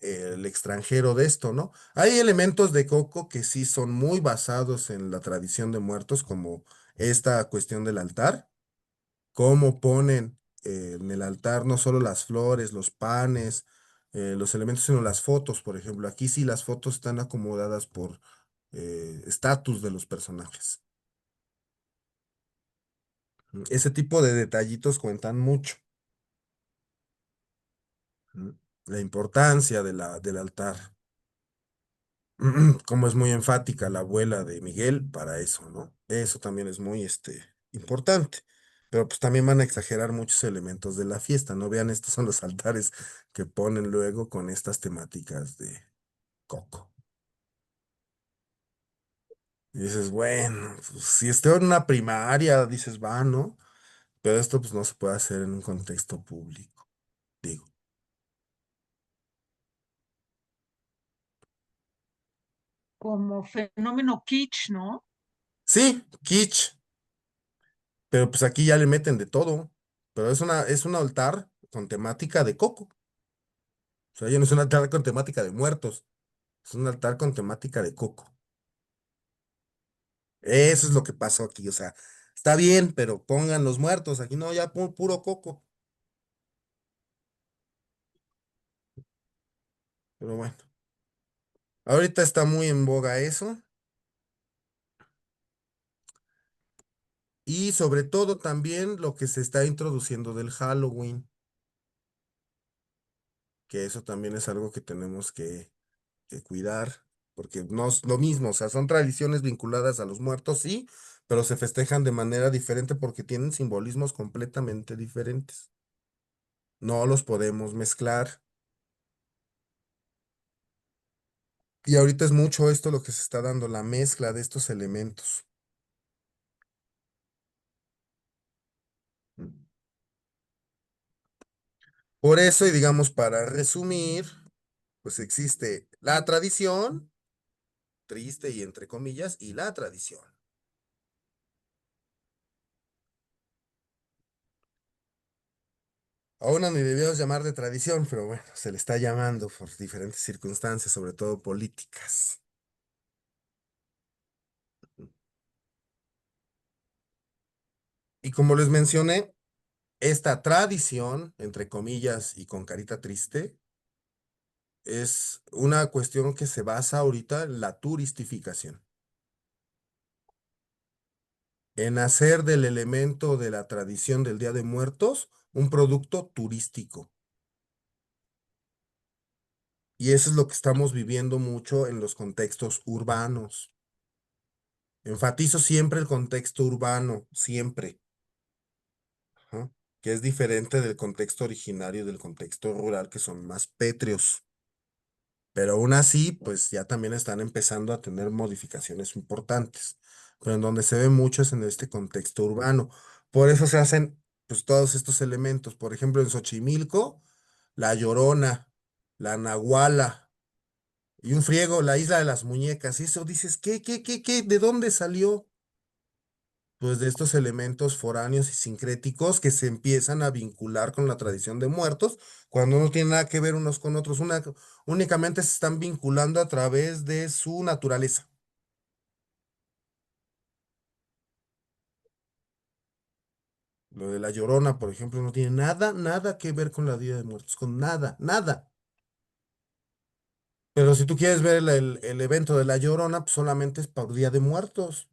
el extranjero de esto, ¿no? Hay elementos de Coco que sí son muy basados en la tradición de muertos, como esta cuestión del altar, cómo ponen en el altar no solo las flores, los panes, los elementos, sino las fotos, por ejemplo. Aquí sí las fotos están acomodadas por estatus de los personajes. Ese tipo de detallitos cuentan mucho. ¿Mm? La importancia del altar. Como es muy enfática la abuela de Miguel para eso, ¿no? Eso también es muy importante. Pero pues también van a exagerar muchos elementos de la fiesta, ¿no? Vean, estos son los altares que ponen luego con estas temáticas de Coco. Y dices, bueno, pues, si estoy en una primaria, dices, va, ¿no? Pero esto pues no se puede hacer en un contexto público, digo. Como fenómeno kitsch, ¿no? Sí, kitsch, pero pues aquí ya le meten de todo. Pero es un altar con temática de coco. O sea, ya no es un altar con temática de muertos, es un altar con temática de coco. Eso es lo que pasó aquí. O sea, está bien, pero pongan los muertos. Aquí no, ya puro coco. Pero bueno, ahorita está muy en boga eso. Y sobre todo también lo que se está introduciendo del Halloween, que eso también es algo que tenemos que cuidar, porque no es lo mismo, o sea, son tradiciones vinculadas a los muertos, sí, pero se festejan de manera diferente porque tienen simbolismos completamente diferentes. No los podemos mezclar. Y ahorita es mucho esto lo que se está dando, la mezcla de estos elementos. Por eso, y digamos, para resumir, pues existe la tradición, triste y entre comillas, y la tradición. Aún no ni debíamos llamar de tradición, pero bueno, se le está llamando por diferentes circunstancias, sobre todo políticas. Y como les mencioné, esta tradición, entre comillas y con carita triste, es una cuestión que se basa ahorita en la turistificación, en hacer del elemento de la tradición del Día de Muertos un producto turístico. Y eso es lo que estamos viviendo mucho en los contextos urbanos. Enfatizo siempre el contexto urbano, siempre. Ajá, que es diferente del contexto originario y del contexto rural, que son más pétreos. Pero aún así, pues ya también están empezando a tener modificaciones importantes. Pero en donde se ve mucho es en este contexto urbano. Por eso se hacen pues todos estos elementos. Por ejemplo, en Xochimilco, la Llorona, la Nahuala y un friego, la Isla de las Muñecas. Y eso dices, ¿qué? ¿De dónde salió? Pues de estos elementos foráneos y sincréticos que se empiezan a vincular con la tradición de muertos, cuando no tienen nada que ver unos con otros, únicamente se están vinculando a través de su naturaleza. Lo de la Llorona, por ejemplo, no tiene nada que ver con la Día de Muertos, con nada. Pero si tú quieres ver el evento de la Llorona, pues solamente es para Día de Muertos.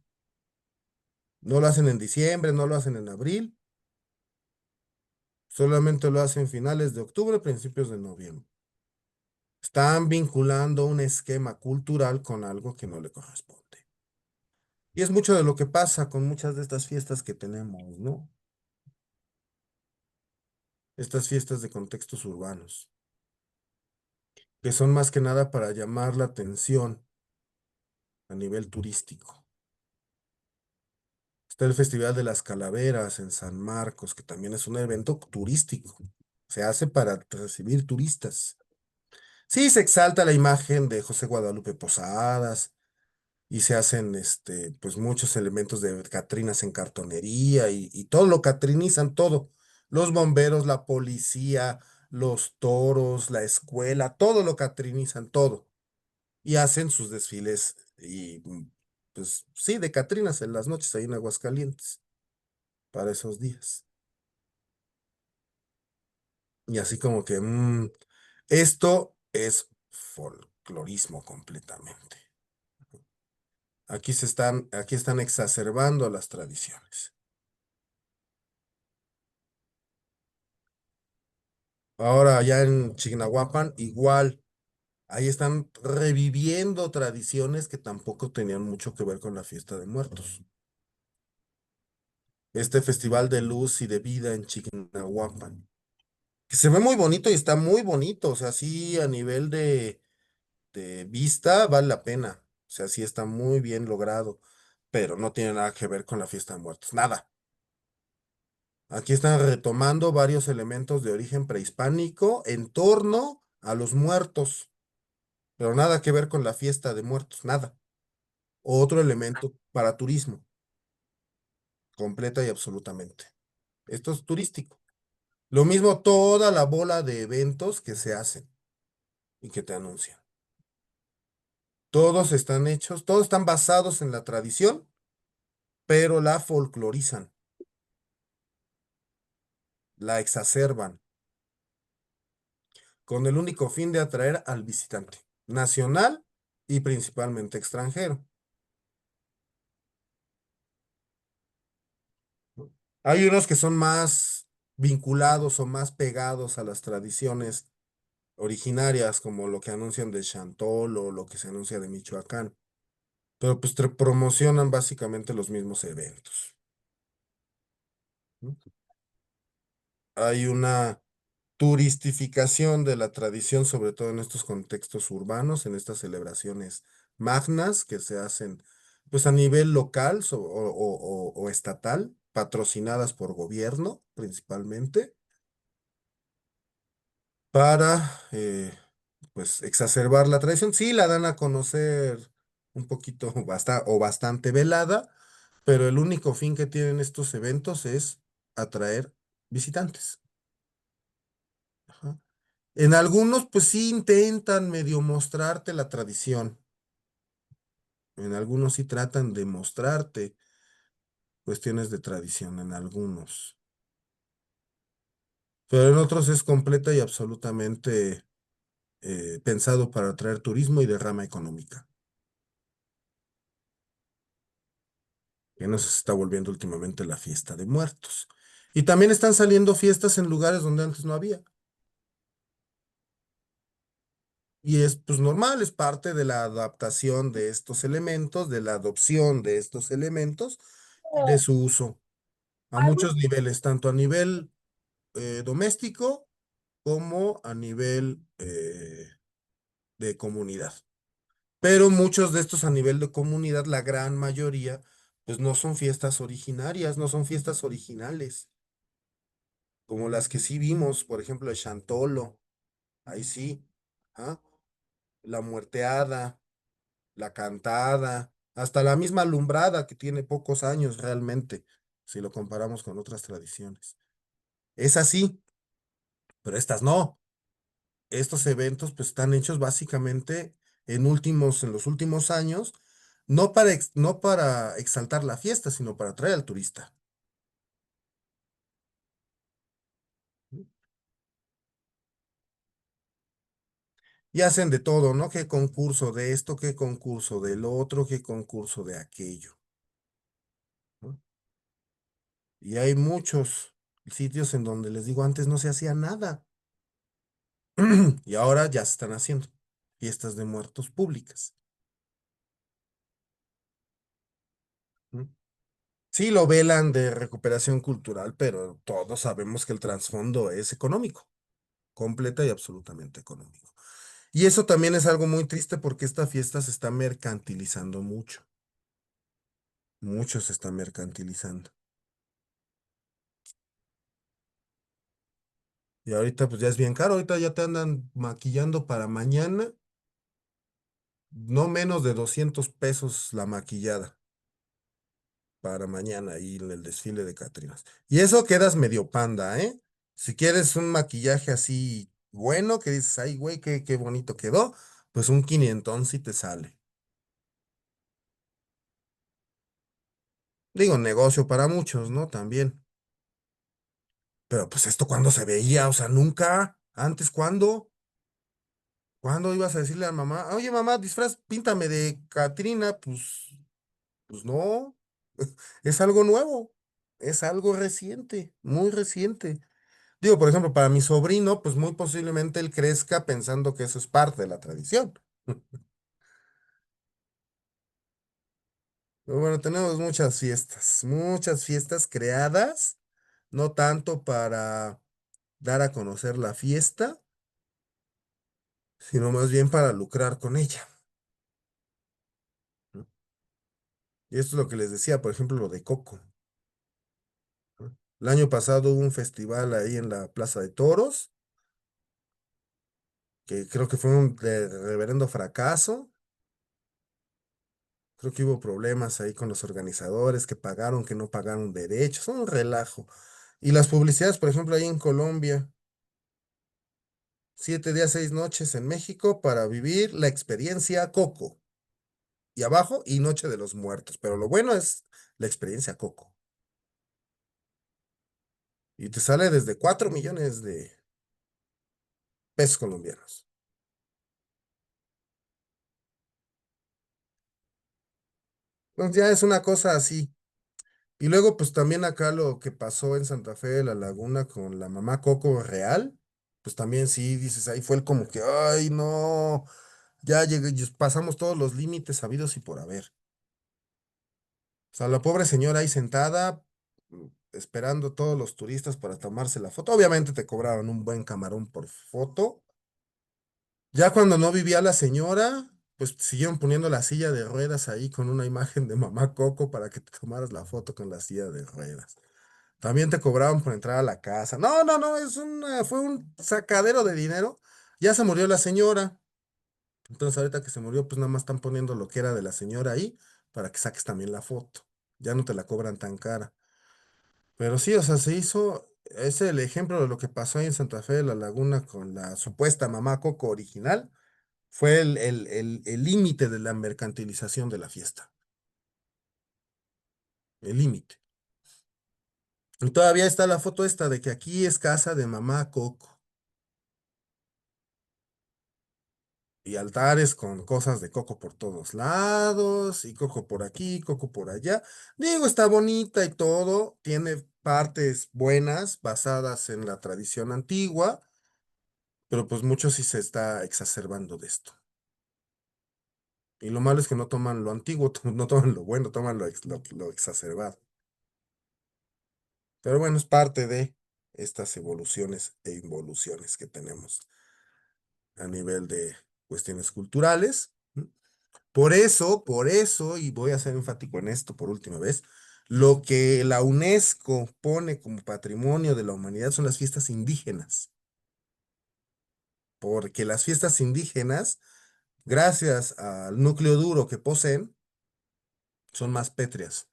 No lo hacen en diciembre, no lo hacen en abril, solamente lo hacen finales de octubre, principios de noviembre. Están vinculando un esquema cultural con algo que no le corresponde. Y es mucho de lo que pasa con muchas de estas fiestas que tenemos, ¿no? Estas fiestas de contextos urbanos, que son más que nada para llamar la atención a nivel turístico. Está el Festival de las Calaveras en San Marcos, que también es un evento turístico. Se hace para recibir turistas. Sí, se exalta la imagen de José Guadalupe Posadas, y se hacen pues muchos elementos de catrinas en cartonería y todo lo catrinizan, todo. Los bomberos, la policía, los toros, la escuela, todo lo catrinizan, todo. Y hacen sus desfiles y pues sí, de catrinas en las noches ahí en Aguascalientes para esos días. Y así como que esto es folclorismo completamente. Aquí están exacerbando las tradiciones. Ahora allá en Chignahuapan, igual, ahí están reviviendo tradiciones que tampoco tenían mucho que ver con la fiesta de muertos. Este festival de luz y de vida en Chignahuapan, que se ve muy bonito y está muy bonito, o sea, sí a nivel de vista vale la pena, o sea, sí está muy bien logrado, pero no tiene nada que ver con la fiesta de muertos, nada, Aquí están retomando varios elementos de origen prehispánico en torno a los muertos, pero nada que ver con la fiesta de muertos, nada. Otro elemento para turismo, completa y absolutamente. Esto es turístico. Lo mismo toda la bola de eventos que se hacen y que te anuncian. Todos están hechos, todos están basados en la tradición, pero la folclorizan, la exacerban, con el único fin de atraer al visitante, nacional y principalmente extranjero. Hay unos que son más vinculados o más pegados a las tradiciones originarias, como lo que anuncian de Chantol o lo que se anuncia de Michoacán, pero pues promocionan básicamente los mismos eventos, ¿no? Hay una turistificación de la tradición, sobre todo en estos contextos urbanos, en estas celebraciones magnas que se hacen pues a nivel local o estatal, patrocinadas por gobierno principalmente, para pues exacerbar la tradición. Sí, la dan a conocer un poquito o bastante velada, pero el único fin que tienen estos eventos es atraer visitantes. Ajá. En algunos, pues sí intentan medio mostrarte la tradición. En algunos sí tratan de mostrarte cuestiones de tradición, en algunos. Pero en otros es completa y absolutamente pensado para atraer turismo y derrama económica, que nos está volviendo últimamente la fiesta de muertos. Y también están saliendo fiestas en lugares donde antes no había. Y es pues normal, es parte de la adaptación de estos elementos, de la adopción de estos elementos y de su uso a muchos niveles, tanto a nivel doméstico como a nivel de comunidad. Pero muchos de estos a nivel de comunidad, la gran mayoría, pues no son fiestas originarias, no son fiestas originales, como las que sí vimos, por ejemplo, el Chantolo, ahí sí, ¿ah? La muerteada, la cantada, hasta la misma alumbrada que tiene pocos años realmente, si lo comparamos con otras tradiciones. Es así, pero estas no. Estos eventos pues están hechos básicamente en los últimos años, no para exaltar la fiesta, sino para atraer al turista. Y hacen de todo, ¿no? Qué concurso de esto, qué concurso del otro, qué concurso de aquello, ¿no? Y hay muchos sitios en donde les digo, antes no se hacía nada. Y ahora ya se están haciendo fiestas de muertos públicas, ¿no? Sí lo velan de recuperación cultural, pero todos sabemos que el trasfondo es económico, completa y absolutamente económico. Y eso también es algo muy triste porque esta fiesta se está mercantilizando mucho. Mucho se está mercantilizando. Y ahorita pues ya es bien caro, ahorita ya te andan maquillando para mañana, no menos de 200 pesos la maquillada para mañana ahí en el desfile de Catrinas. Y eso quedas medio panda, ¿eh? Si quieres un maquillaje así bueno, que dices, ay, güey, qué bonito quedó, pues un 500 si te sale. Digo, negocio para muchos, ¿no? También. Pero pues esto cuando se veía, o sea, nunca. Antes, ¿cuándo? ¿Cuándo ibas a decirle a mamá, oye, mamá, disfraz, píntame de Catrina? Pues no, es algo nuevo, es algo reciente, muy reciente. Digo, por ejemplo, para mi sobrino, pues muy posiblemente él crezca pensando que eso es parte de la tradición. Pero bueno, tenemos muchas fiestas creadas, no tanto para dar a conocer la fiesta, sino más bien para lucrar con ella, ¿no? Y esto es lo que les decía, por ejemplo, lo de Coco, ¿no? El año pasado hubo un festival ahí en la Plaza de Toros, que creo que fue un reverendo fracaso. Creo que hubo problemas ahí con los organizadores que pagaron, que no pagaron derechos, un relajo. Y las publicidades, por ejemplo, ahí en Colombia, 7 días, 6 noches en México para vivir la experiencia Coco. Y abajo, y Noche de los Muertos. Pero lo bueno es la experiencia Coco. Y te sale desde 4 millones de pesos colombianos. Entonces ya es una cosa así. Y luego, pues también acá lo que pasó en Santa Fe de la Laguna con la mamá Coco Real, pues también sí, dices, ahí fue el como que, ay, no, ya llegué, pasamos todos los límites habidos y por haber. O sea, la pobre señora ahí sentada, esperando todos los turistas para tomarse la foto. Obviamente te cobraban un buen camarón por foto. Ya cuando no vivía la señora, pues siguieron poniendo la silla de ruedas ahí con una imagen de mamá Coco para que te tomaras la foto con la silla de ruedas. También te cobraban por entrar a la casa. No, no, no, fue un sacadero de dinero. Ya se murió la señora. Entonces ahorita que se murió, pues nada más están poniendo lo que era de la señora ahí para que saques también la foto. Ya no te la cobran tan cara. Pero sí, o sea, se hizo, es el ejemplo de lo que pasó ahí en Santa Fe de la Laguna con la supuesta mamá Coco original. Fue el límite de la mercantilización de la fiesta. El límite. Y todavía está la foto esta de que aquí es casa de mamá Coco. Y altares con cosas de coco por todos lados, y coco por aquí, coco por allá. Digo, está bonita y todo, tiene partes buenas basadas en la tradición antigua, pero pues mucho sí se está exacerbando de esto. Y lo malo es que no toman lo antiguo, no toman lo bueno, toman lo exacerbado. Pero bueno, es parte de estas evoluciones e involuciones que tenemos a nivel de cuestiones culturales. Por eso, y voy a ser enfático en esto por última vez, lo que la UNESCO pone como patrimonio de la humanidad son las fiestas indígenas. Porque las fiestas indígenas, gracias al núcleo duro que poseen, son más pétreas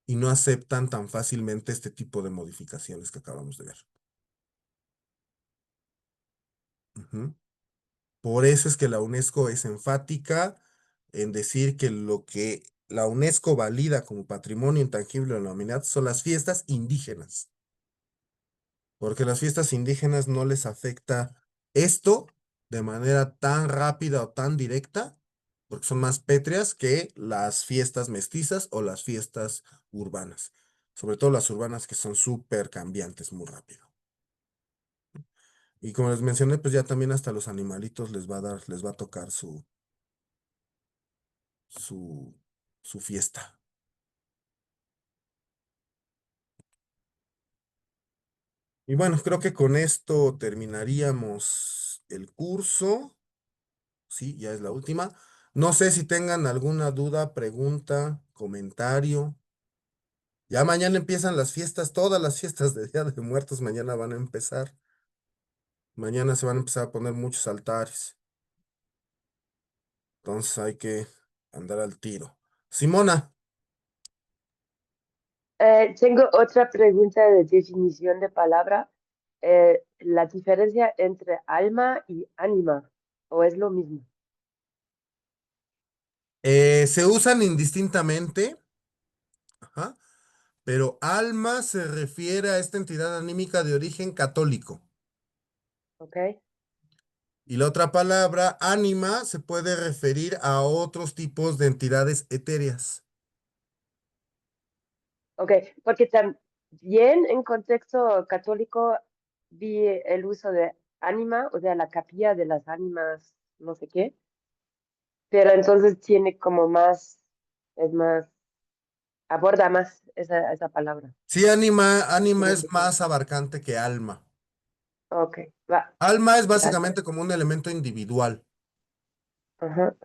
y no aceptan tan fácilmente este tipo de modificaciones que acabamos de ver. Ujú. Por eso es que la UNESCO es enfática en decir que lo que la UNESCO valida como patrimonio intangible de la humanidad son las fiestas indígenas, porque las fiestas indígenas no les afecta esto de manera tan rápida o tan directa, porque son más pétreas que las fiestas mestizas o las fiestas urbanas, sobre todo las urbanas que son súper cambiantes muy rápido. Y como les mencioné, pues ya también hasta los animalitos les va a tocar su, su fiesta. Y bueno, creo que con esto terminaríamos el curso. Sí, ya es la última. No sé si tengan alguna duda, pregunta, comentario. Ya mañana empiezan las fiestas, todas las fiestas de Día de Muertos mañana van a empezar. Mañana se van a empezar a poner muchos altares. Entonces hay que andar al tiro. Simona. Tengo otra pregunta de definición de palabra. La diferencia entre alma y ánima, ¿o es lo mismo? Se usan indistintamente, ajá, pero alma se refiere a esta entidad anímica de origen católico. ¿Ok? Y la otra palabra, ánima, se puede referir a otros tipos de entidades etéreas. Ok, porque también en contexto católico vi el uso de ánima, o sea, la capilla de las ánimas, no sé qué, pero entonces tiene como más, es más, aborda más esa palabra. Sí, ánima Tiene es sentido. más abarcante que alma. Ok, va, Alma es gracias. básicamente como un elemento individual. Ajá,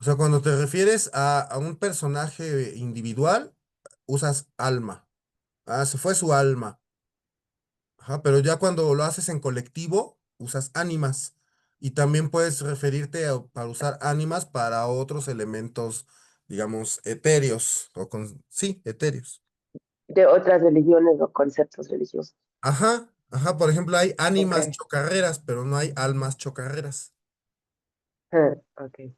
O sea, cuando te refieres a un personaje individual, usas alma. Ah, se fue su alma. Ajá, pero ya cuando lo haces en colectivo, usas ánimas. Y también puedes referirte para usar ánimas para otros elementos, digamos, etéreos, sí, etéreos. De otras religiones o conceptos religiosos. Ajá, ajá, por ejemplo, hay Ok. ánimas chocarreras, pero no hay almas chocarreras. Ok.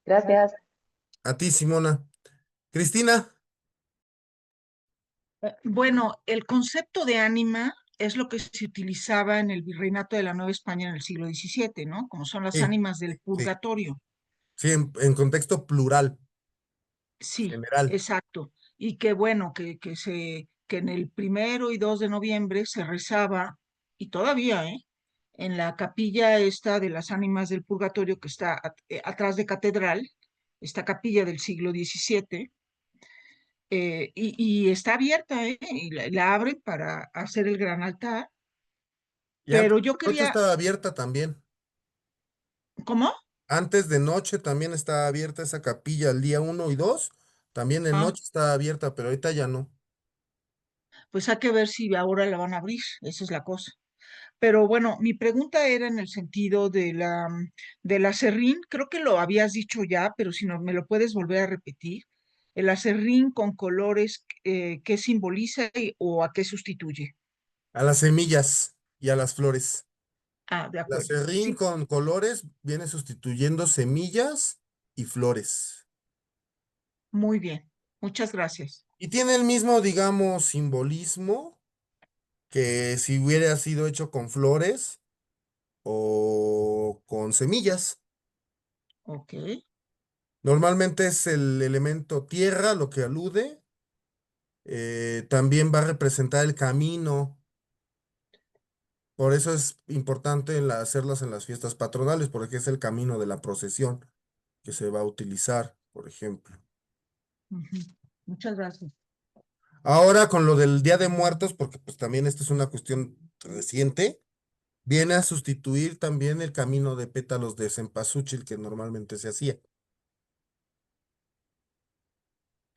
Gracias. A ti, Simona. Cristina. Bueno, el concepto de ánima es lo que se utilizaba en el virreinato de la Nueva España en el siglo XVII, ¿no? Como son las Sí, ánimas del sí, purgatorio. sí, en contexto plural, Sí, general. exacto. Y que bueno, que en el 1 y 2 de noviembre se rezaba, y todavía, en la capilla esta de las ánimas del purgatorio que está atrás de catedral, esta capilla del siglo XVII, y está abierta, y la abren para hacer el gran altar. Y antes Pero yo de noche quería, estaba abierta también. ¿cómo? Antes de noche también estaba abierta esa capilla el día 1 y 2. También en Ah, noche estaba abierta, pero ahorita ya no. pues hay que ver si ahora la van a abrir, esa es la cosa. Pero bueno, mi pregunta era en el sentido del acerrín, creo que lo habías dicho ya, pero si no me lo puedes volver a repetir. El acerrín con colores, ¿qué simboliza o a qué sustituye? A las semillas y a las flores. Ah, de La acuerdo. serrín Sí, con colores viene sustituyendo semillas y flores. muy bien. Muchas gracias. Y tiene el mismo, digamos, simbolismo que si hubiera sido hecho con flores o con semillas. Ok. Normalmente es el elemento tierra lo que alude. También va a representar el camino. Por eso es importante hacerlas en las fiestas patronales, porque es el camino de la procesión que se va a utilizar, por ejemplo. Ujú. Muchas gracias. Ahora con lo del Día de Muertos, porque pues también esta es una cuestión reciente, viene a sustituir también el camino de pétalos de cempasúchil que normalmente se hacía.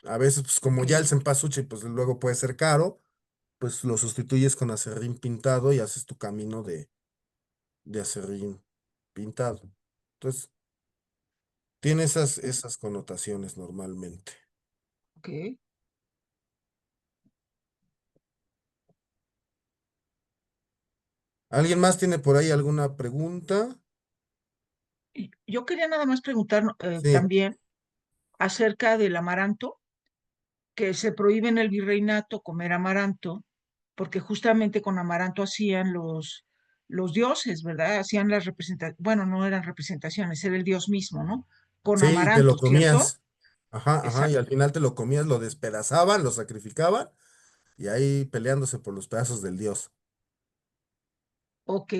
A veces, pues como Ok. ya el cempasúchil, pues luego puede ser caro, pues lo sustituyes con acerrín pintado y haces tu camino de acerrín pintado. Entonces, tiene esas connotaciones normalmente. Ok. ¿Alguien más tiene por ahí alguna pregunta? Y yo quería nada más preguntar Sí, también acerca del amaranto, que se prohíbe en el virreinato comer amaranto, porque justamente con amaranto hacían los dioses, ¿verdad? Hacían las representaciones, bueno, no eran representaciones, era el dios mismo, ¿no? Con sí, y te lo amaranto, ¿cierto? comías. Ajá, ajá, y al Exacto. final te lo comías, lo despedazaban, lo sacrificaban y ahí peleándose por los pedazos del dios. Ok.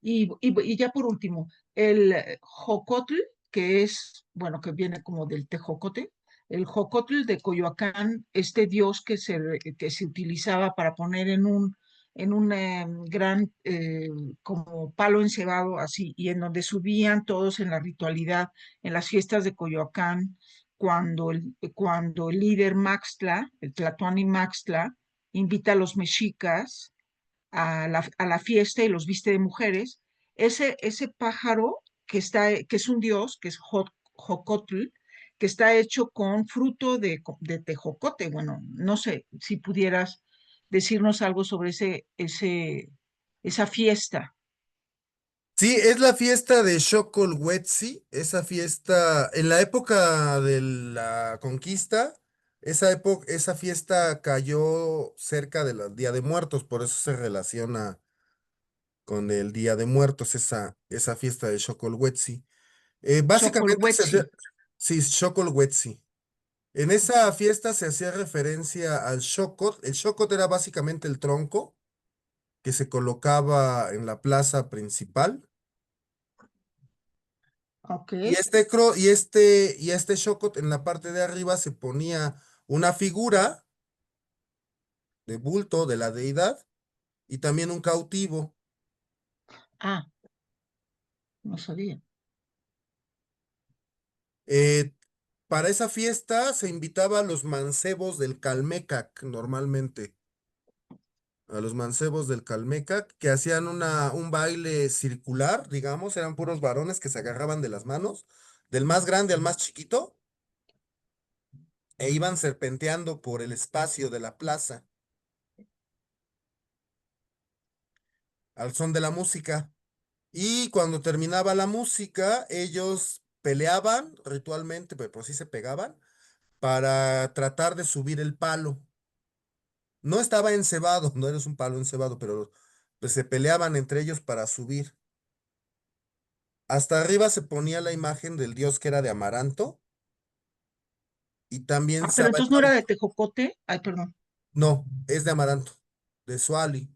Y ya por último, el jocotl, que es, bueno, que viene como del tejocote, el jocotl de Coyoacán, este dios que se utilizaba para poner en un gran como palo encebado así, y en donde subían todos en la ritualidad, en las fiestas de Coyoacán, cuando el líder Maxtla, el Tlatoani Maxtla, invita a los mexicas a la fiesta y los viste de mujeres, ese pájaro que es un dios, que es Jocotl, que está hecho con fruto de tejocote. Bueno, no sé si pudieras decirnos algo sobre esa fiesta. Sí, es la fiesta de Xocolhuetzi, esa fiesta, en la época de la conquista, esa fiesta cayó cerca del Día de Muertos, por eso se relaciona con el Día de Muertos, esa fiesta de Xocolhuetzi. Básicamente se Xocolhuetzi. hacía, sí, Xocolhuetzi. En esa fiesta se hacía referencia al xocot. El xocot era básicamente el tronco que se colocaba en la plaza principal. Ok. Y este xocot en la parte de arriba se ponía una figura de bulto de la deidad y también un cautivo. Ah, no sabía. Eh, para esa fiesta se invitaba a los mancebos del Calmecac normalmente. a los mancebos del Calmeca, que hacían un baile circular, digamos, eran puros varones que se agarraban de las manos, del más grande al más chiquito, e iban serpenteando por el espacio de la plaza, al son de la música. Y cuando terminaba la música, ellos peleaban ritualmente, pero pues sí se pegaban, para tratar de subir el palo. No estaba encebado, no eres un palo encebado, pero pues se peleaban entre ellos para subir. Hasta arriba se ponía la imagen del dios que era de amaranto y también Ah, se pero entonces no era abachaban. de tejocote. Ay, perdón. No, es de amaranto, de Suali.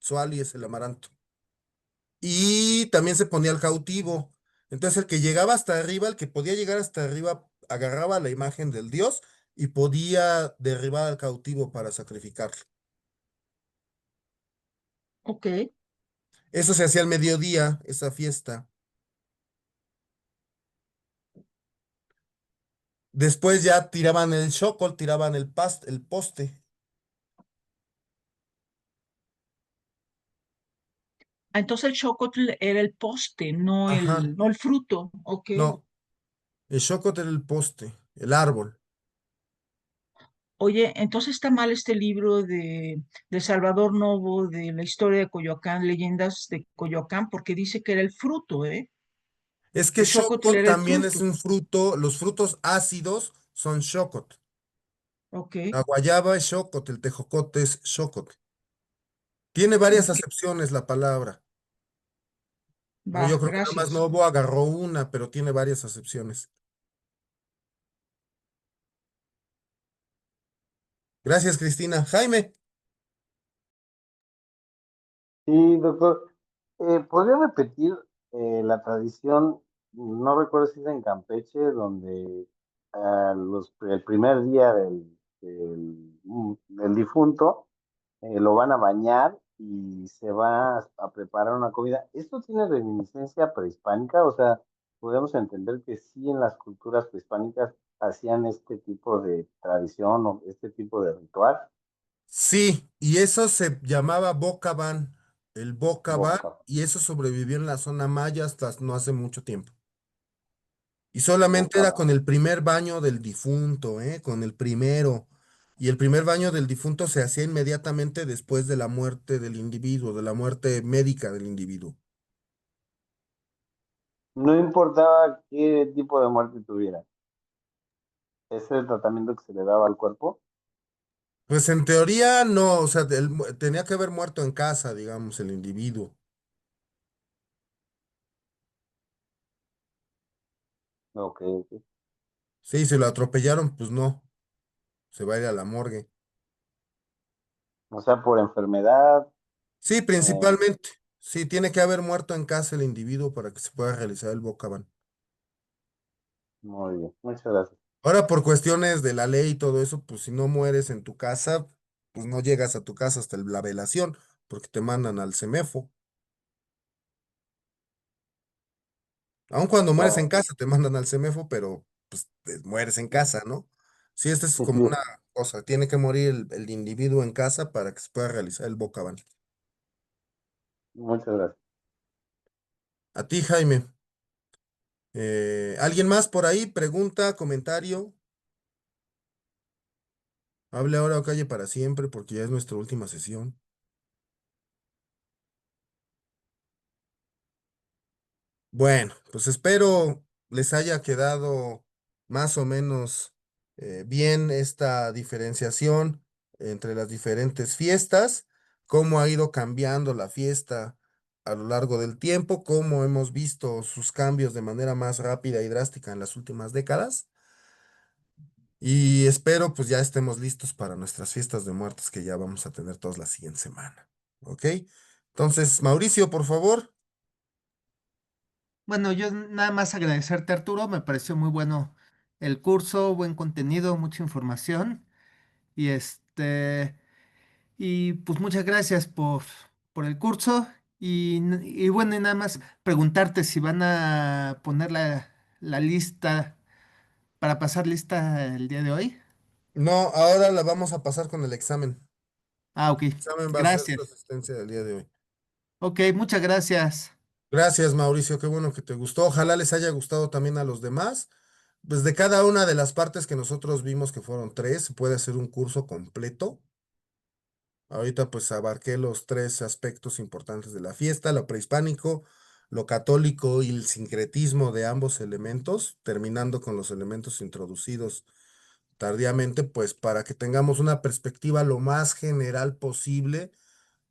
Suali es el amaranto. Y también se ponía el cautivo. Entonces el que llegaba hasta arriba, el que podía llegar hasta arriba, agarraba la imagen del dios y podía derribar al cautivo para sacrificarlo. Ok. Eso se hacía al mediodía, esa fiesta. Después ya tiraban el chocol, tiraban el poste. Ah, entonces el chocotl era el poste, no Ajá, no el fruto. Ok. no, el chocot era el poste, el árbol. Oye, entonces está mal este libro de Salvador Novo, de la historia de Coyoacán, Leyendas de Coyoacán, porque dice que era el fruto, ¿eh? Es que El chocotl chocot era el también es fruto. un fruto, los frutos ácidos son chocot. Ok, La guayaba es chocot, el tejocote es chocot. Tiene varias ok. acepciones la palabra, ¿no? Va, Yo creo que nada más gracias. Novo agarró una, pero tiene varias acepciones. Gracias, Cristina. Jaime, Sí, doctor. ¿Podría repetir la tradición? No recuerdo si es en Campeche, donde el primer día del difunto lo van a bañar y se va a preparar una comida. ¿Esto tiene reminiscencia prehispánica? O sea, podemos entender que sí en las culturas prehispánicas hacían este tipo de tradición o este tipo de ritual. sí, y eso se llamaba Bocaban, el Bocaban, Boca, y eso sobrevivió en la zona maya hasta no hace mucho tiempo. Y solamente boca. era con el primer baño del difunto, ¿eh? Con el primero. Y el primer baño del difunto se hacía inmediatamente después de la muerte del individuo, de la muerte médica del individuo. No importaba qué tipo de muerte tuviera. Ese es el tratamiento que se le daba al cuerpo. Pues en teoría no, o sea, tenía que haber muerto en casa, digamos, el individuo. Ok, ok. Sí, si lo atropellaron, pues no, se va a ir a la morgue. O sea, por enfermedad. Sí, eh, principalmente. Sí, tiene que haber muerto en casa el individuo para que se pueda realizar el bocaban. Muy bien, muchas gracias. Ahora, por cuestiones de la ley y todo eso, pues si no mueres en tu casa, pues no llegas a tu casa hasta la velación, porque te mandan al CEMEFO. Aun cuando mueres en Claro. casa, te mandan al CEMEFO, pero pues mueres en casa, ¿no? Sí, esta es Sí, como sí, una cosa, tiene que morir el individuo en casa para que se pueda realizar el bocaban. muchas gracias. A ti, Jaime. ¿Alguien más por ahí? Pregunta, comentario. Hable ahora o calle para siempre, porque ya es nuestra última sesión. Bueno, pues espero les haya quedado más o menos bien esta diferenciación entre las diferentes fiestas, cómo ha ido cambiando la fiesta a lo largo del tiempo, cómo hemos visto sus cambios de manera más rápida y drástica en las últimas décadas. Y espero pues ya estemos listos para nuestras fiestas de muertos que ya vamos a tener todas la siguiente semana. ¿Ok? Entonces, Mauricio, por favor. Bueno, yo nada más agradecerte, Arturo. Me pareció muy bueno el curso, buen contenido, mucha información. Y y pues muchas gracias por el curso. Y bueno, y nada más preguntarte si van a poner la lista para pasar lista el día de hoy. No, ahora la vamos a pasar con el examen. Ah, ok. El examen va a ser tu Gracias. asistencia del día de hoy. Ok, muchas gracias. Gracias, Mauricio, qué bueno que te gustó. Ojalá les haya gustado también a los demás. Pues de cada una de las partes que nosotros vimos, que fueron 3, se puede hacer un curso completo. Ahorita pues abarqué los 3 aspectos importantes de la fiesta, lo prehispánico, lo católico y el sincretismo de ambos elementos, terminando con los elementos introducidos tardíamente, pues para que tengamos una perspectiva lo más general posible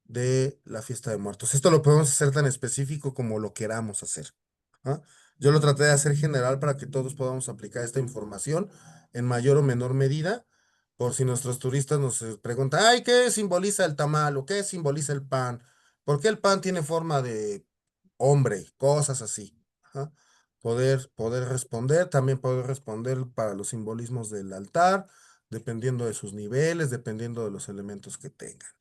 de la fiesta de muertos. Esto lo podemos hacer tan específico como lo queramos hacer. ¿Ah? Yo lo traté de hacer general para que todos podamos aplicar esta información en mayor o menor medida, por si nuestros turistas nos preguntan, ay, ¿qué simboliza el tamal o qué simboliza el pan? ¿Por qué el pan tiene forma de hombre? Cosas así. Ajá. Poder responder, también poder responder para los simbolismos del altar, dependiendo de sus niveles, dependiendo de los elementos que tengan.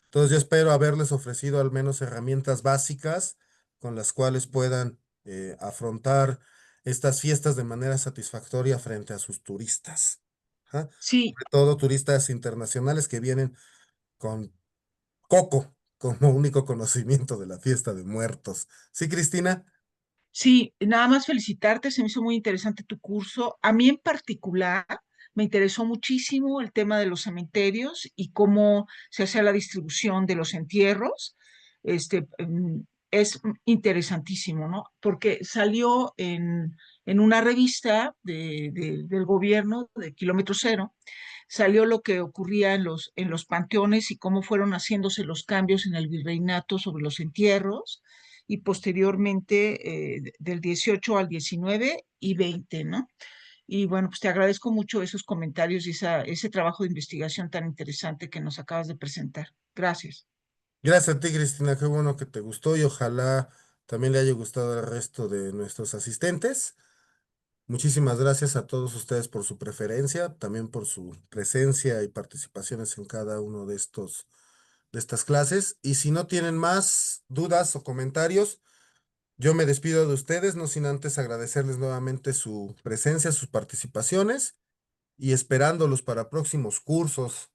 Entonces yo espero haberles ofrecido al menos herramientas básicas con las cuales puedan afrontar estas fiestas de manera satisfactoria frente a sus turistas. ¿Ah? Sí, Sobre todo turistas internacionales que vienen con coco como único conocimiento de la fiesta de muertos. ¿Sí, Cristina? sí, nada más felicitarte, se me hizo muy interesante tu curso. A mí en particular me interesó muchísimo el tema de los cementerios y cómo se hace la distribución de los entierros. Es interesantísimo, ¿no? Porque salió en una revista del gobierno de Kilómetro Cero, salió lo que ocurría en los panteones y cómo fueron haciéndose los cambios en el virreinato sobre los entierros y posteriormente del 18 al 19 y 20, ¿no? Y bueno, pues te agradezco mucho esos comentarios y ese trabajo de investigación tan interesante que nos acabas de presentar. Gracias. Gracias a ti, Cristina. Qué bueno que te gustó y ojalá también le haya gustado al resto de nuestros asistentes. Muchísimas gracias a todos ustedes por su preferencia, también por su presencia y participaciones en cada uno de estas clases. Y si no tienen más dudas o comentarios, yo me despido de ustedes, no sin antes agradecerles nuevamente su presencia, sus participaciones y esperándolos para próximos cursos.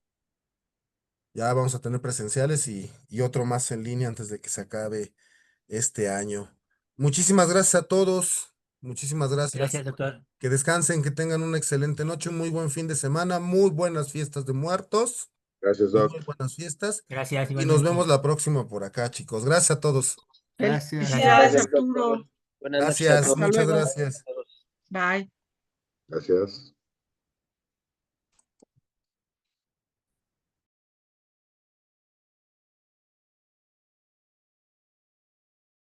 Ya vamos a tener presenciales y otro más en línea antes de que se acabe este año. Muchísimas gracias a todos. Muchísimas gracias. Gracias, doctor. Que descansen, que tengan una excelente noche, un muy buen fin de semana, muy buenas fiestas de muertos Gracias, y Doc. muy buenas fiestas. Gracias, Y nos vemos igualmente. la próxima por acá, chicos. Gracias a todos. Gracias. Felicidades, Gracias. Arturo. Buenas noches a Gracias, todos. Hasta muchas luego. gracias. Bye. Gracias.